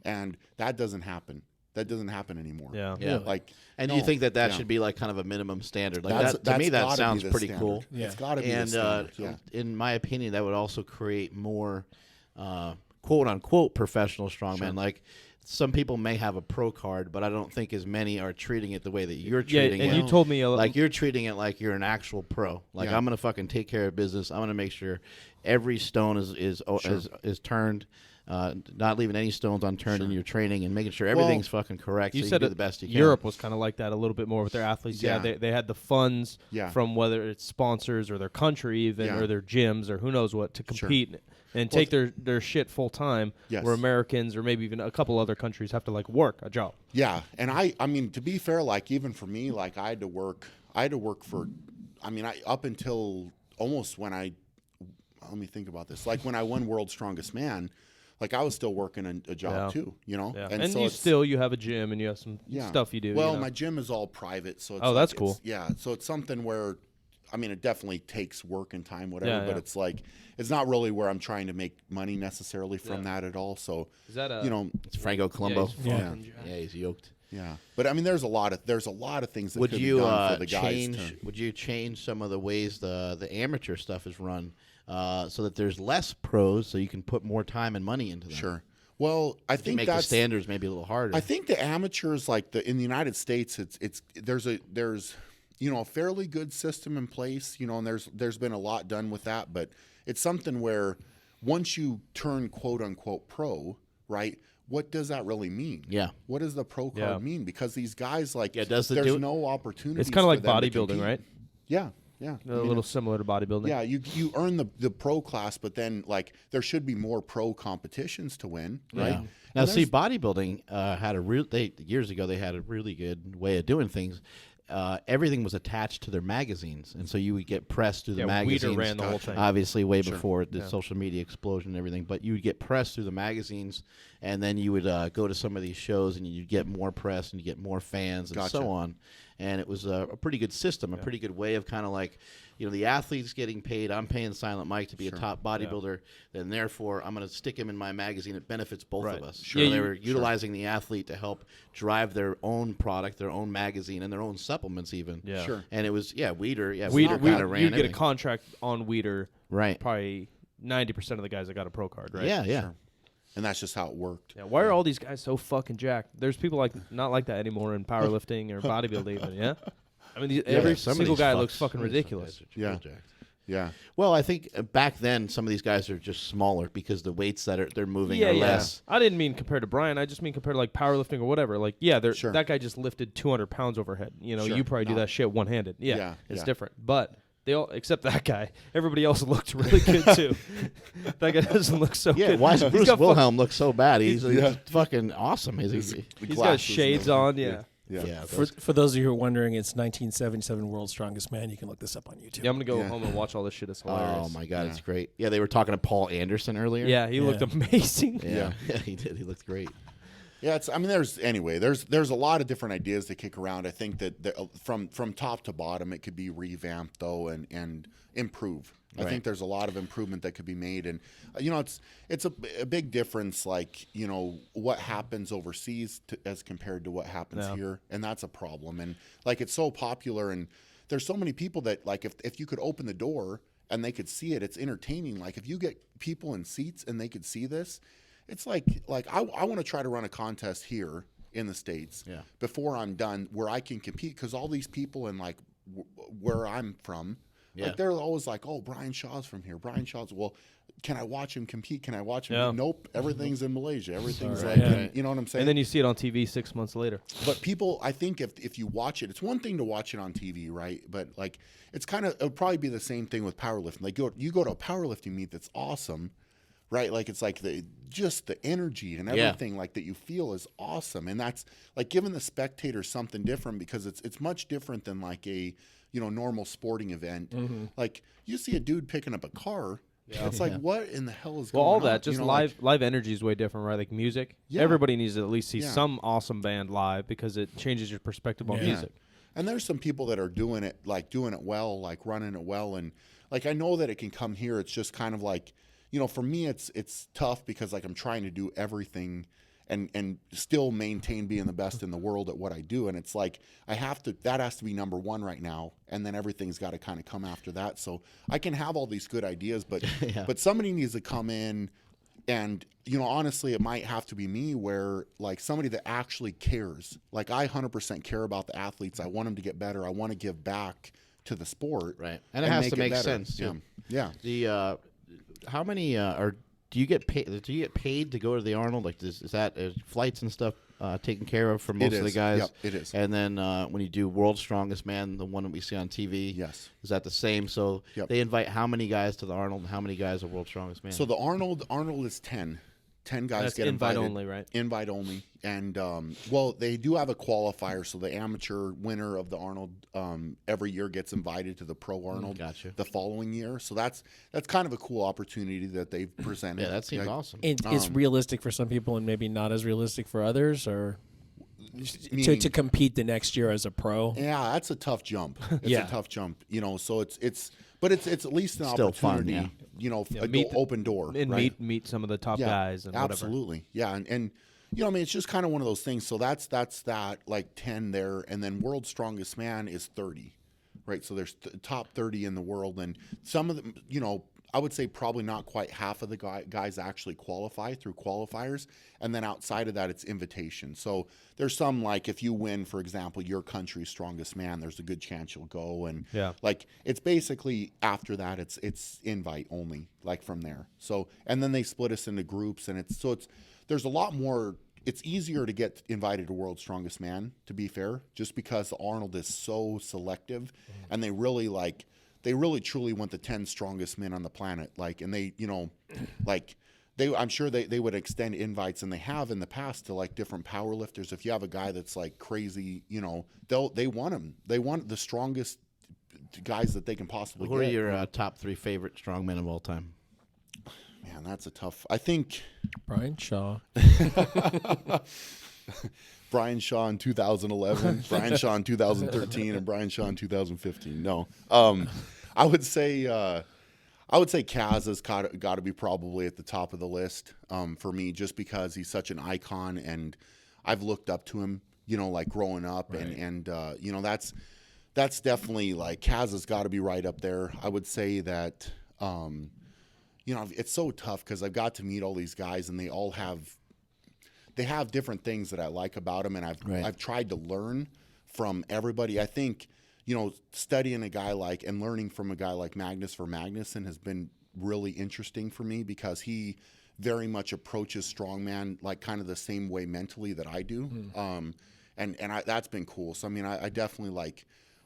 And that doesn't happen That doesn't happen anymore. Yeah. Yeah. Like, And no, do you think that yeah. should be like kind of a minimum standard? Like That's- that, to me, that's that gotta sounds be the pretty standard. cool. Yeah. It's got to be And the standard. Yeah. in my opinion, that would also create more quote unquote professional strongman. Sure. Like some people may have a pro card, but I don't think as many are treating it the way that you're Yeah, treating and it. you told me Like you're treating it like you're an actual pro. Like Yeah. I'm gonna fucking take care of business. I'm gonna make sure every stone is turned. Not leaving any stones unturned in your training and making sure everything's fucking correct. You so said you do the best you can. Europe was kind of like that a little bit more with their athletes. Yeah, Yeah. they had the funds Yeah. from whether it's sponsors or their country even Yeah. or their gyms or who knows what to compete and take their shit full time. Yes. Where Americans or maybe even a couple other countries have to like work a job. Yeah, and I mean, to be fair, like even for me, like I had to work for, I mean, up until almost when let me think about this. Like when I won World's Strongest Man, like I was still working a job too, you know. Yeah. And And so you have a gym and you have some stuff you do. Well, you know? my gym is all private, so it's Oh, like, that's cool. Yeah, so it's something where, I mean, it definitely takes work and time, whatever. Yeah, but yeah. it's like it's not really where I'm trying to make money necessarily from that at all. So Is that a you know, It's Franco Colombo. he's Yeah. fucking jacked. Yeah, he's yoked. yeah. But I mean, there's a lot of things that Would could you be done for the guys change? to. Would you change some of the ways the amateur stuff is run, so that there's less pros, so you can put more time and money into them? Sure. Well, I think Make the that's standards maybe a little harder. I think the amateurs, like in the United States, there's a fairly good system in place, and there's been a lot done with that, but it's something where once you turn quote unquote pro, right? What does that really mean? Yeah. What does the pro card Yeah. mean? Because these guys, like, does the there's do- no opportunity. It's kind of like bodybuilding, right? Yeah. Yeah. A little similar to bodybuilding. Yeah, you earn the pro class, but then like there should be more pro competitions to win, right? Yeah. Now, see, bodybuilding had years ago they had a really good way of doing things. Everything was attached to their magazines, and so you would get pressed through the magazines. Weider ran the whole thing. Obviously, way before the social media explosion and everything. But you would get pressed through the magazines, and then you would go to some of these shows, and you'd get more press, and you get more fans, and so on. And it was a pretty good system, a pretty good way of kind of like, the athlete's getting paid. I'm paying Silent Mike to be a top bodybuilder. Then therefore, I'm going to stick him in my magazine. It benefits both of us. Sure. So they were utilizing the athlete to help drive their own product, their own magazine, and their own supplements even. Yeah. Sure. And it was, Weider. Yeah, Weider, kinda ran you'd get a everything. contract on Weider. Right. Probably 90% of the guys that got a pro card, right? Yeah, yeah. Sure. And that's just how it worked. Yeah, why are all these guys so fucking jacked? There's people not like that anymore in powerlifting or bodybuilding even, yeah? I mean, every some of single these guy fucks- looks fucking some of these ridiculous. guys are Yeah. real jacked. Yeah. Well, I think back then some of these guys are just smaller because the weights that they're moving are less. I didn't mean compared to Brian. I just mean compared to like powerlifting or whatever. Like, Sure. that guy just lifted 200 pounds overhead. Sure. You probably do No. that shit one-handed. Yeah, Yeah, it's yeah. different. But they all, except that guy, everybody else looked really good too. That guy doesn't look so Yeah, good. why does He's Bruce got Wilhelm look so bad? He's Yeah. fucking awesome. He's got Glasses shades and on. everything. Yeah. Yeah. For those of you who are wondering, it's 1977 World's Strongest Man. You can look this up on YouTube. Yeah, I'm gonna go Yeah. home and watch all this shit. It's hilarious. Oh my god, Yeah. it's great. Yeah, they were talking to Paul Anderson earlier. Yeah, he looked amazing. Yeah, yeah, he did. He looked great. Yeah, there's a lot of different ideas to kick around. I think that from top to bottom, it could be revamped though and improve. I think there's a lot of improvement that could be made, and it's a big difference. Like what happens overseas as compared to what happens here, and that's a problem. And like it's so popular, and there's so many people that like if you could open the door and they could see it, it's entertaining. Like if you get people in seats and they could see this. It's like I want to try to run a contest here in the States before I'm done where I can compete because all these people in like where I'm from, like they're always like, oh, Brian Shaw's from here. Brian Shaw's, well, can I watch him compete? Can I watch him? Yeah. Nope. Everything's in Malaysia. Everything's you know what I'm saying? And then you see it on TV 6 months later. But people, I think if you watch it, it's one thing to watch it on TV, right? But like it's it'll probably be the same thing with powerlifting. Like you go to a powerlifting meet that's awesome. Right, like it's like the energy and everything like that you feel is awesome, and that's like giving the spectator something different because it's much different than like a normal sporting event. Mm-hmm. Like you see a dude picking up a car, it's like what in the hell is Well, going all on? that, just live energy is way different, right? Like music, everybody needs to at least see some awesome band live because it changes your perspective on music. And there's some people that are doing it well, like running it well, and like I know that it can come here. It's just kind of like. For me, it's tough because like I'm trying to do everything and still maintain being the best in the world at what I do. And it's like that has to be number one right now, and then everything's got to kind of come after that. So I can have all these good ideas, but but somebody needs to come in. And, honestly, it might have to be me, where like somebody that actually cares. Like I 100% care about the athletes. I want them to get better. I want to give back to the sport. Right. And it has to make sense too. Yeah. The how many do you get paid? Do you get paid to go to the Arnold? Like, is that flights and stuff taken care of for most of the guys? Yep, it is. And then when you do World's Strongest Man, the one that we see on TV, yes, is that the same? So they invite how many guys to the Arnold, and how many guys are World's Strongest Man? So the Arnold is 10. 10 guys That's get invite invited. only, right? Invite only. And, well, they do have a qualifier. So the amateur winner of the Arnold every year gets invited to the Pro Arnold the following year. So that's kind of a cool opportunity that they've presented. Yeah, that seems awesome. It's realistic for some people and maybe not as realistic for others, or to compete the next year as a pro. Yeah, that's a tough jump. It's a tough jump. So but it's at least an still opportunity. Fun, open door. And right? meet some of the top guys and whatever. Absolutely. Yeah, and it's just kind of one of those things. So that's that, like 10 there, and then World's Strongest Man is 30, right? So there's top 30 in the world, and some of them, I would say probably not quite half of the guys actually qualify through qualifiers, and then outside of that, it's invitation. So there's some, like, if you win, for example, your country's strongest man, there's a good chance you'll go, and like it's basically after that, it's invite only, like from there. So and then they split us into groups, and there's a lot more. It's easier to get invited to World's Strongest Man, to be fair, just because the Arnold is so selective, and they really truly want the 10 strongest men on the planet. Like, and they, I'm sure they would extend invites, and they have in the past, to like different power lifters. If you have a guy that's like crazy, they want him. They want the strongest guys that they can possibly get. Who are your top 3 favorite strongmen of all time? Man, that's a tough. I think Brian Shaw. Brian Shaw in 2011, Brian Shaw in 2013, and Brian Shaw in 2015. No, I would say Kaz has got to be probably at the top of the list for me, just because he's such an icon, and I've looked up to him, like growing up, right. and that's definitely, like, Kaz has got to be right up there. I would say that it's so tough because I've got to meet all these guys, and they all have different things that I like about them, and I've tried to learn from everybody. I think, studying a guy and learning from a guy like Magnus Magnuson has been really interesting for me, because he very much approaches strongman like kind of the same way mentally that I do. And that's been cool. So, I mean, I definitely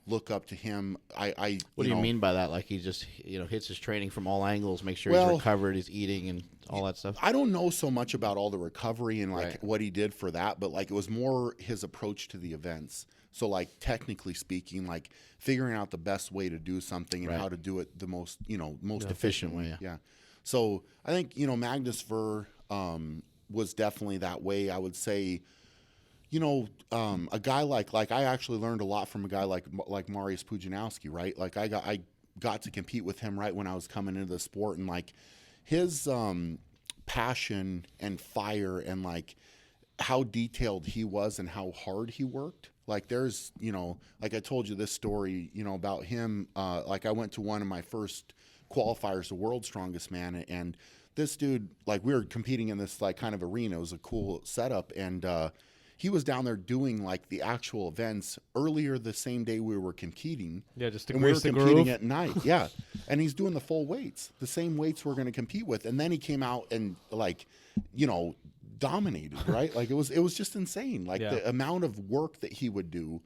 look up to him. What do you mean by that? Like, he just hits his training from all angles, make sure he's recovered, he's eating, and all that stuff. I don't know so much about all the recovery and what he did for that, but it was more his approach to the events. So technically speaking, figuring out the best way to do something and how to do it the most efficient way. Yeah. So I think Magnus Ver was definitely that way. I would say. A guy like I actually learned a lot from a guy like Mariusz Pudzianowski, right? I got to compete with him right when I was coming into the sport, and his passion and fire, and how detailed he was and how hard he worked. There's I told you this story about him. I went to one of my first qualifiers, the World's Strongest Man, and this dude, we were competing in this kind of arena. It was a cool setup, and he was down there doing the actual events earlier the same day we were competing. Yeah, just to and we were competing groove. At night. Yeah, and he's doing the full weights, the same weights we're going to compete with. And then he came out and dominated. Right, it was just insane. The amount of work that he would do.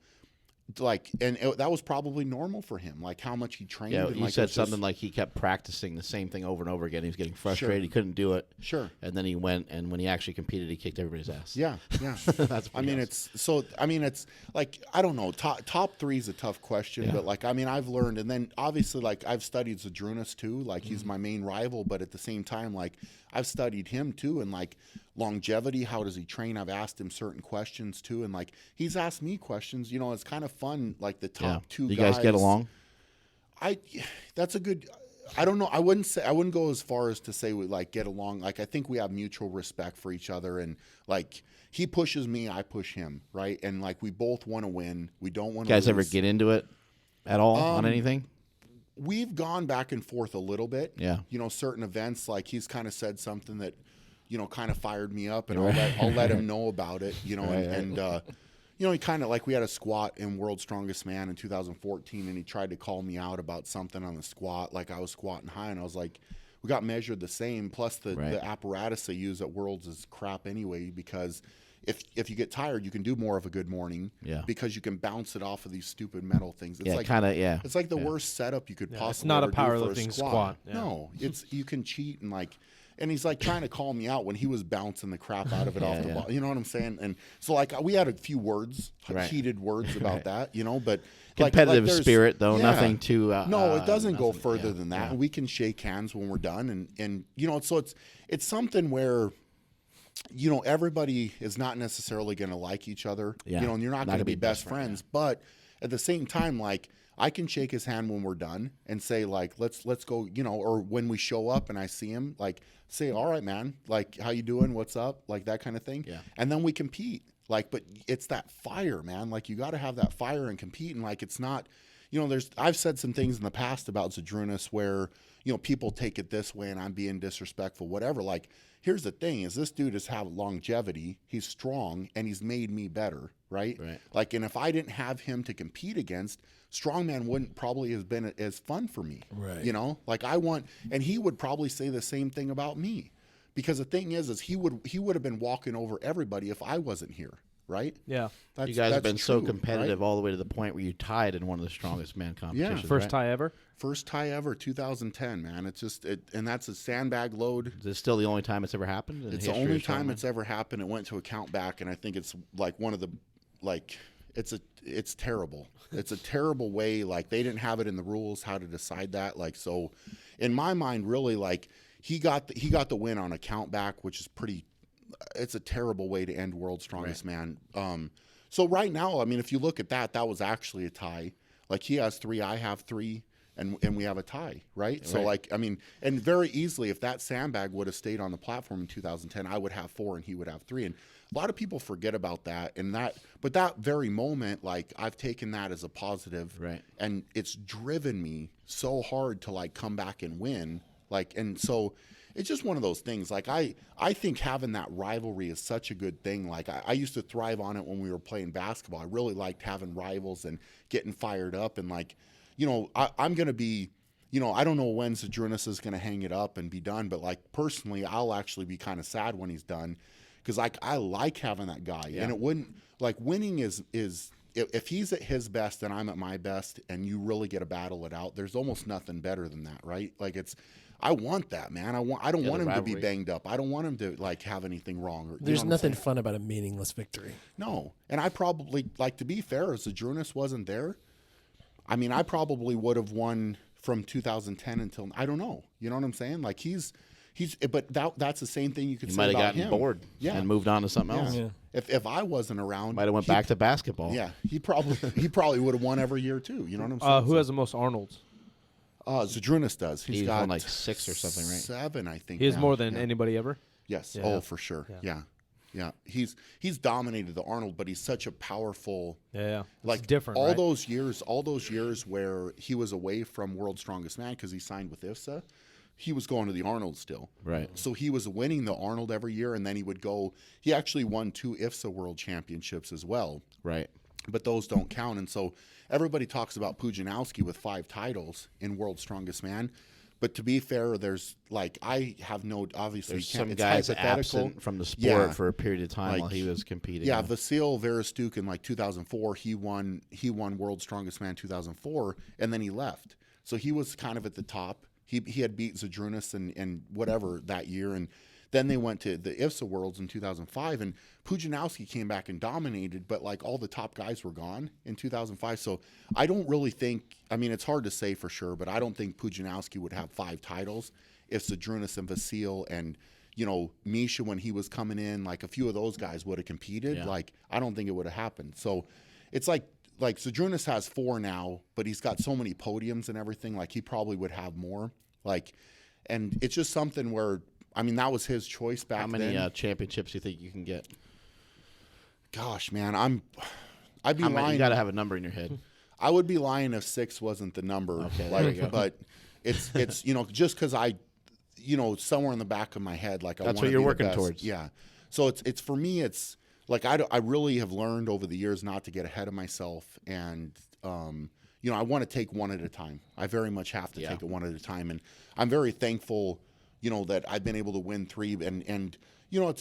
That was probably normal for him, how much he trained. Yeah, and you said something he kept practicing the same thing over and over again. He was getting frustrated. Sure. He couldn't do it. Sure. And then he went, and when he actually competed, he kicked everybody's ass. Yeah, yeah. That's I mean, awesome. it's I don't know. Top 3 is a tough question, but I've learned, and then obviously I've studied Zadrunas too. He's my main rival, but at the same time, I've studied him too, and longevity. How does he train? I've asked him certain questions too, and he's asked me questions. It's kind of fun. The top 2 you guys. guys get along? That's a good. I don't know. I wouldn't go as far as to say we like get along. Like I think we have mutual respect for each other, and like he pushes me, I push him, right? And like we both want to win. We don't want to. You guys lose. ever get into it at all on anything? We've gone back and forth a little bit. Yeah. You know, certain events, like he's kind of said something that, you know, kind of fired me up, and I'll let him know about it. You know, and you know, he kind of like we had a squat in World's Strongest Man in 2014, and he tried to call me out about something on the squat, like I was squatting high, and I was like, we got measured the same. Plus the apparatus they use at Worlds is crap anyway, because if you get tired, you can do more of a good morning. Yeah. Because you can bounce it off of these stupid metal things. It's Yeah, like kind of. Yeah. It's like the worst setup you could possibly. It's not a ever do for powerlifting squat. squat. Yeah. No, it's you can cheat and like. And he's like trying to call me out when he was bouncing the crap out of it off the ball. You know what I'm saying? And so like we had a few words, heated words about that, you know, but competitive spirit though, nothing too. No, it doesn't go nothing- further than that. And we can shake hands when we're done, and you know, so it's something where, you know, everybody is not necessarily going to like each other, you know, and you're not going to be best friends, but at the same time, like. I can shake his hand when we're done and say like, let's go, you know, or when we show up and I see him, like say, all right, man, like how you doing? What's up? Like that kind of thing. Yeah. And then we compete. Like, but it's that fire, man. Like you got to have that fire and compete. And like, it's not, you know, I've said some things in the past about Zydrunas where, you know, people take it this way and I'm being disrespectful, whatever. Like, here's the thing is this dude has had longevity. He's strong and he's made me better. Right. Like, and if I didn't have him to compete against, strongman wouldn't probably have been as fun for me. Right. You know, like and he would probably say the same thing about me, because the thing is he would have been walking over everybody if I wasn't here. Right. Yeah. You guys have been so true, competitive right? all the way to the point where you tied in one of the strongest man competitions. First tie ever. First tie ever, 2010, man. It's just, and that's a sandbag load. Is this still the only time it's ever happened? In It's the the history only of time strongman? it's ever happened. It went to a count back, and I think it's like one of the, like, it's terrible. It's a terrible way. Like they didn't have it in the rules how to decide that. Like so, in my mind, really, like he got the win on a count back, which is pretty. It's a terrible way to end World's Strongest Man. So right now, I mean, if you look at that was actually a tie. Like he has 3, I have 3, and we have a tie, right? So like, I mean, and very easily, if that sandbag would have stayed on the platform in 2010, I would have 4 and he would have 3. And a lot of people forget about that, but that very moment, like I've taken that as a positive, right? And it's driven me so hard to like come back and win, like, and so it's just one of those things. Like I think having that rivalry is such a good thing. Like I used to thrive on it when we were playing basketball. I really liked having rivals and getting fired up, and like, you know, I'm gonna be. You know, I don't know when Zydrunas is going to hang it up and be done, but like personally, I'll actually be kind of sad when he's done, because like I like having that guy, and it wouldn't like winning is if he's at his best and I'm at my best, and you really get to battle it out. There's almost nothing better than that, right? Like I want that, man. I don't want him to be banged up. I don't want him to like have anything wrong. Or, There's nothing fun about a meaningless victory. No, and I probably like, to be fair, if Zydrunas wasn't there, I mean, I probably would have won from 2010 until, I don't know. You know what I'm saying? Like but that's the same thing you could You say might about have gotten him. bored and moved on to something else. Yeah. If I wasn't around, Might have went back to basketball. Yeah, he probably would have won every year too. You know what I'm saying? Who has the most Arnolds? Zydrunas does. He's got won like 6 or something, right? 7, I think. He has now. more than Yeah. anybody ever. Yes. Yeah. Oh, for sure. Yeah. He's dominated the Arnold, but he's such a powerful. Yeah. Like it's different. all right? those years where he was away from World's Strongest Man because he signed with IFSA, he was going to the Arnold still. Right. So he was winning the Arnold every year, and then he would go. He actually won 2 IFSA World Championships as well. Right. But those don't count, and so everybody talks about Pujanowski with 5 titles in World's Strongest Man. But to be fair, there's like I have no obviously There's you can't, some it's guys hypothetical. absent from the sport Yeah. for a period of time Like, while he was competing. Yeah, Vasil Verastuk in like 2004, he won World's Strongest Man 2004, and then he left. So he was kind of at the top. He had beat Zydrunas and whatever that year, and then they went to the IFSA Worlds in 2005, and Pujanowski came back and dominated, but like all the top guys were gone in 2005. So I don't really think, I mean, it's hard to say for sure, but I don't think Pujanowski would have 5 titles if Zydrunas and Vasil and, you know, Misha, when he was coming in, like a few of those guys would have competed. Yeah. Like, I don't think it would have happened. So it's like Zydrunas has 4 now, but he's got so many podiums and everything. Like he probably would have more. Like, and it's just something where, I mean, that was his choice back then. How many championships do you think you can get? Gosh, man, I'd be How many? lying. You got to have a number in your head. I would be lying if 6 wasn't the number. Okay, like, there you go. But it's you know, just because I, you know, somewhere in the back of my head, like, That's I what you're be the working best. towards. Yeah. So it's for me, it's like I really have learned over the years not to get ahead of myself, and you know, I want to take one at a time. I very much have to take it one at a time, and I'm very thankful, you know, that I've been able to win 3, and you know,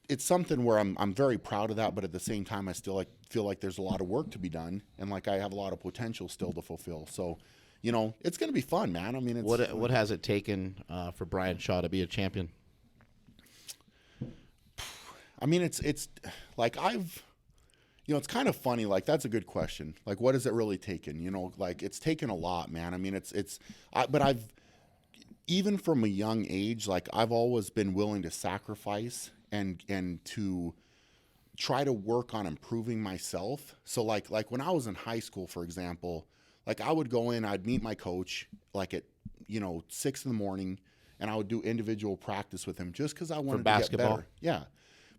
it's something where I'm very proud of that, but at the same time, I still feel like there's a lot of work to be done, and like I have a lot of potential still to fulfill. So, you know, it's going to be fun, man. I mean, it's, What has it taken for Brian Shaw to be a champion? I mean, it's like you know, it's kind of funny. Like, that's a good question. Like, what has it really taken? You know, like, it's taken a lot, man. I mean, but I've, even from a young age, like, I've always been willing to sacrifice and to try to work on improving myself. So like when I was in high school, for example, like, I would go in, I'd meet my coach like at, you know, 6 a.m, and I would do individual practice with him just because I wanted to get better. Yeah.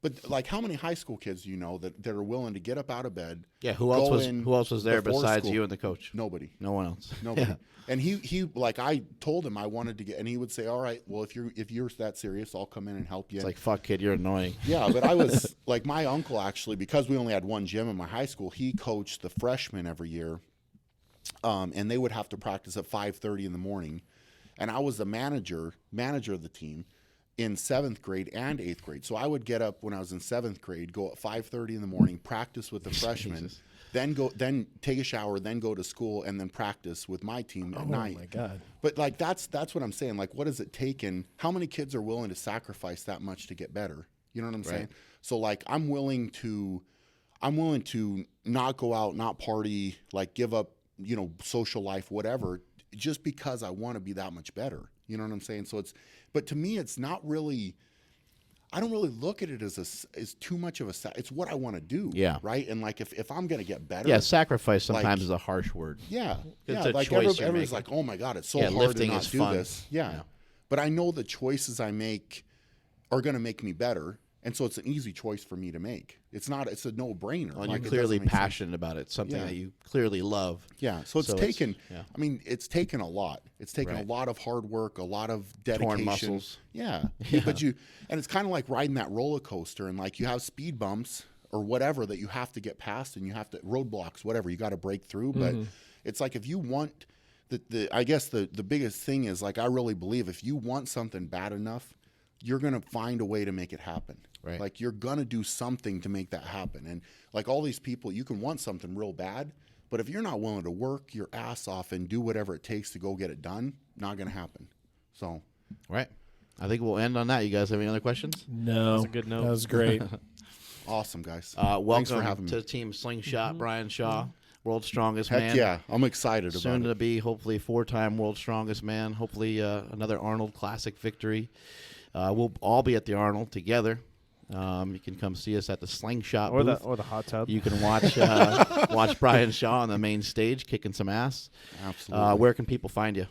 But like, how many high school kids do you know that are willing to get up out of bed? Yeah, who else was there besides you and the coach? Nobody. No one else. Nobody. Yeah. And he like, I told him I wanted to get, and he would say, all right, well, if you're that serious, I'll come in and help you. It's like, fuck, kid, you're annoying. Yeah, but I was like, my uncle actually, because we only had one gym in my high school, he coached the freshmen every year, and they would have to practice at 5:30 in the morning, and I was the manager of the team in 7th grade and 8th grade. So I would get up when I was in 7th grade, go at 5:30 in the morning, practice with the freshmen, then take a shower, then go to school, and then practice with my team at night. Oh my God. But like, that's what I'm saying. Like, what has it taken? How many kids are willing to sacrifice that much to get better? You know what I'm saying? So like, I'm willing to not go out, not party, like, give up, you know, social life, whatever, just because I want to be that much better. You know what I'm saying? So but to me, it's not really, I don't really look at it as too much of it's what I want to do. Yeah. Right. And like, if I'm going to get better. Yeah, sacrifice sometimes like, is a harsh word. Yeah. It's Yeah. a Like, choice everybody's like, oh my God, it's so hard lifting to not is do fun. this. Yeah. But I know the choices I make are going to make me better. And so it's an easy choice for me to make. It's a no-brainer. Well, and like, you're clearly it doesn't make sense. passionate about it, something Yeah. that you clearly love. Yeah, so it's taken. yeah. I mean, it's taken a lot. It's taken Right. a lot of hard work, a lot of dedication. muscles. Yeah, but and it's kind of like riding that roller coaster, and like, you have speed bumps or whatever that you have to get past, and you have to roadblocks, whatever you got to break through. But it's like, if you want I guess the biggest thing is, like, I really believe if you want something bad enough, you're gonna find a way to make it happen. Right. Like, you're gonna do something to make that happen. And like, all these people, you can want something real bad, but if you're not willing to work your ass off and do whatever it takes to go get it done, not gonna happen. So, Right. I think we'll end on that. You guys have any other questions? No. That's a good note. That was great. awesome, guys. Welcome Thanks for having to me. Team Slingshot, Brian Shaw, World's Strongest Heck Man. yeah, I'm excited Soon about to it. be, hopefully, 4-time World's Strongest Man. Hopefully, another Arnold Classic victory. We'll all be at the Arnold together. You can come see us at the Slingshot Or booth. the hot tub. You can watch Brian Shaw on the main stage kicking some ass. Absolutely. Where can people find you?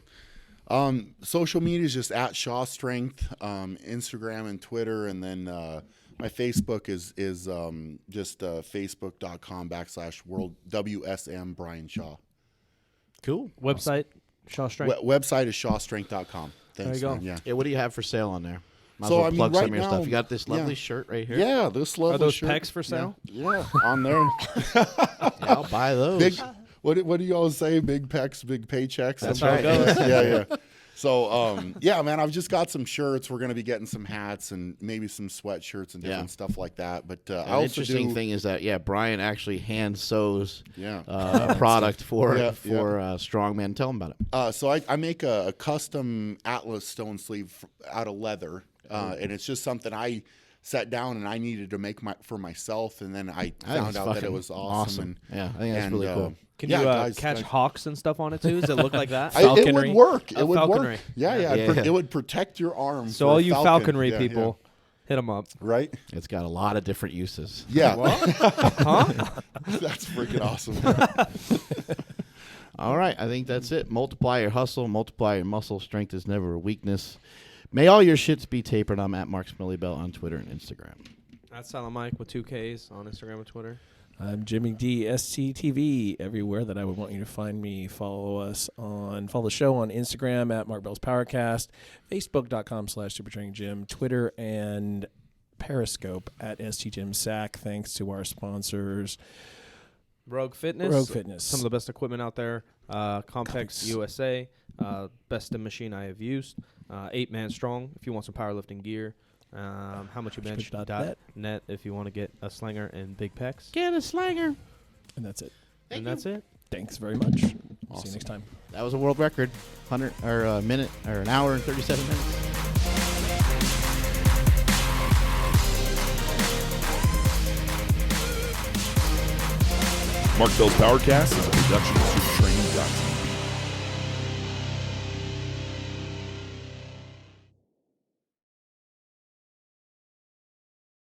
Social media is just at Shaw Strength, Instagram and Twitter, and then my Facebook is just facebook.com/world WSM Brian Shaw. Cool. Website, Shaw Strength. Website is shawstrength.com. Thanks, There you go. man. Yeah. Yeah, what do you have for sale on there? Might as So, well I mean, plug some right of your now- stuff. You got this lovely yeah. shirt right here. Yeah, this lovely Are those shirt. pecs for sale? Yeah, on there. Yeah, I'll buy those. Big, what do you always say? Big pecs, big paychecks. That's Something right. like that. Yeah. So, yeah, man, I've just got some shirts. We're going to be getting some hats and maybe some sweatshirts and different stuff like that. But I An also interesting do. thing is that Brian actually hand sews Yeah. a product for Yeah, Strongman. Tell him about it. So I make a custom Atlas stone sleeve out of leather, and it's just something I sat down and I needed to make for myself, and then I found out that it fucking was awesome. Yeah, I think that's really cool. Can yeah, you guys, catch hawks and stuff on it too? Does it look like that? It would work. It would falconry. work. Yeah. It would protect your arm. So for all a you falcon. falconry Yeah, people, hit them up. yeah. Right? It's got a lot of different uses. Yeah. Huh? That's freaking awesome. All right, I think that's it. Multiply your hustle, multiply your muscle. Strength is never a weakness. May all your shits be tapered. I'm at Mark Smillybell on Twitter and Instagram. That's Silent Mike with 2 Ks on Instagram and Twitter. I'm Jimmy D, SCTV, everywhere that I would want you to find me. Follow the show on Instagram at Mark Bell's PowerCast, Facebook.com/SuperTrainingGym, Twitter and Periscope at STGymSac. Thanks to our sponsors. Rogue Fitness. Some of the best equipment out there. Compex USA. Best machine I have used. 8-man strong if you want some powerlifting gear. How much you bench net if you want to get a slinger and big pecs. Get a slinger. And that's it. That's it. Thanks very much. Awesome. See you next time. That was a world record. 100 or a minute or an hour and 37 minutes. Mark Bell's PowerCast is a production of Super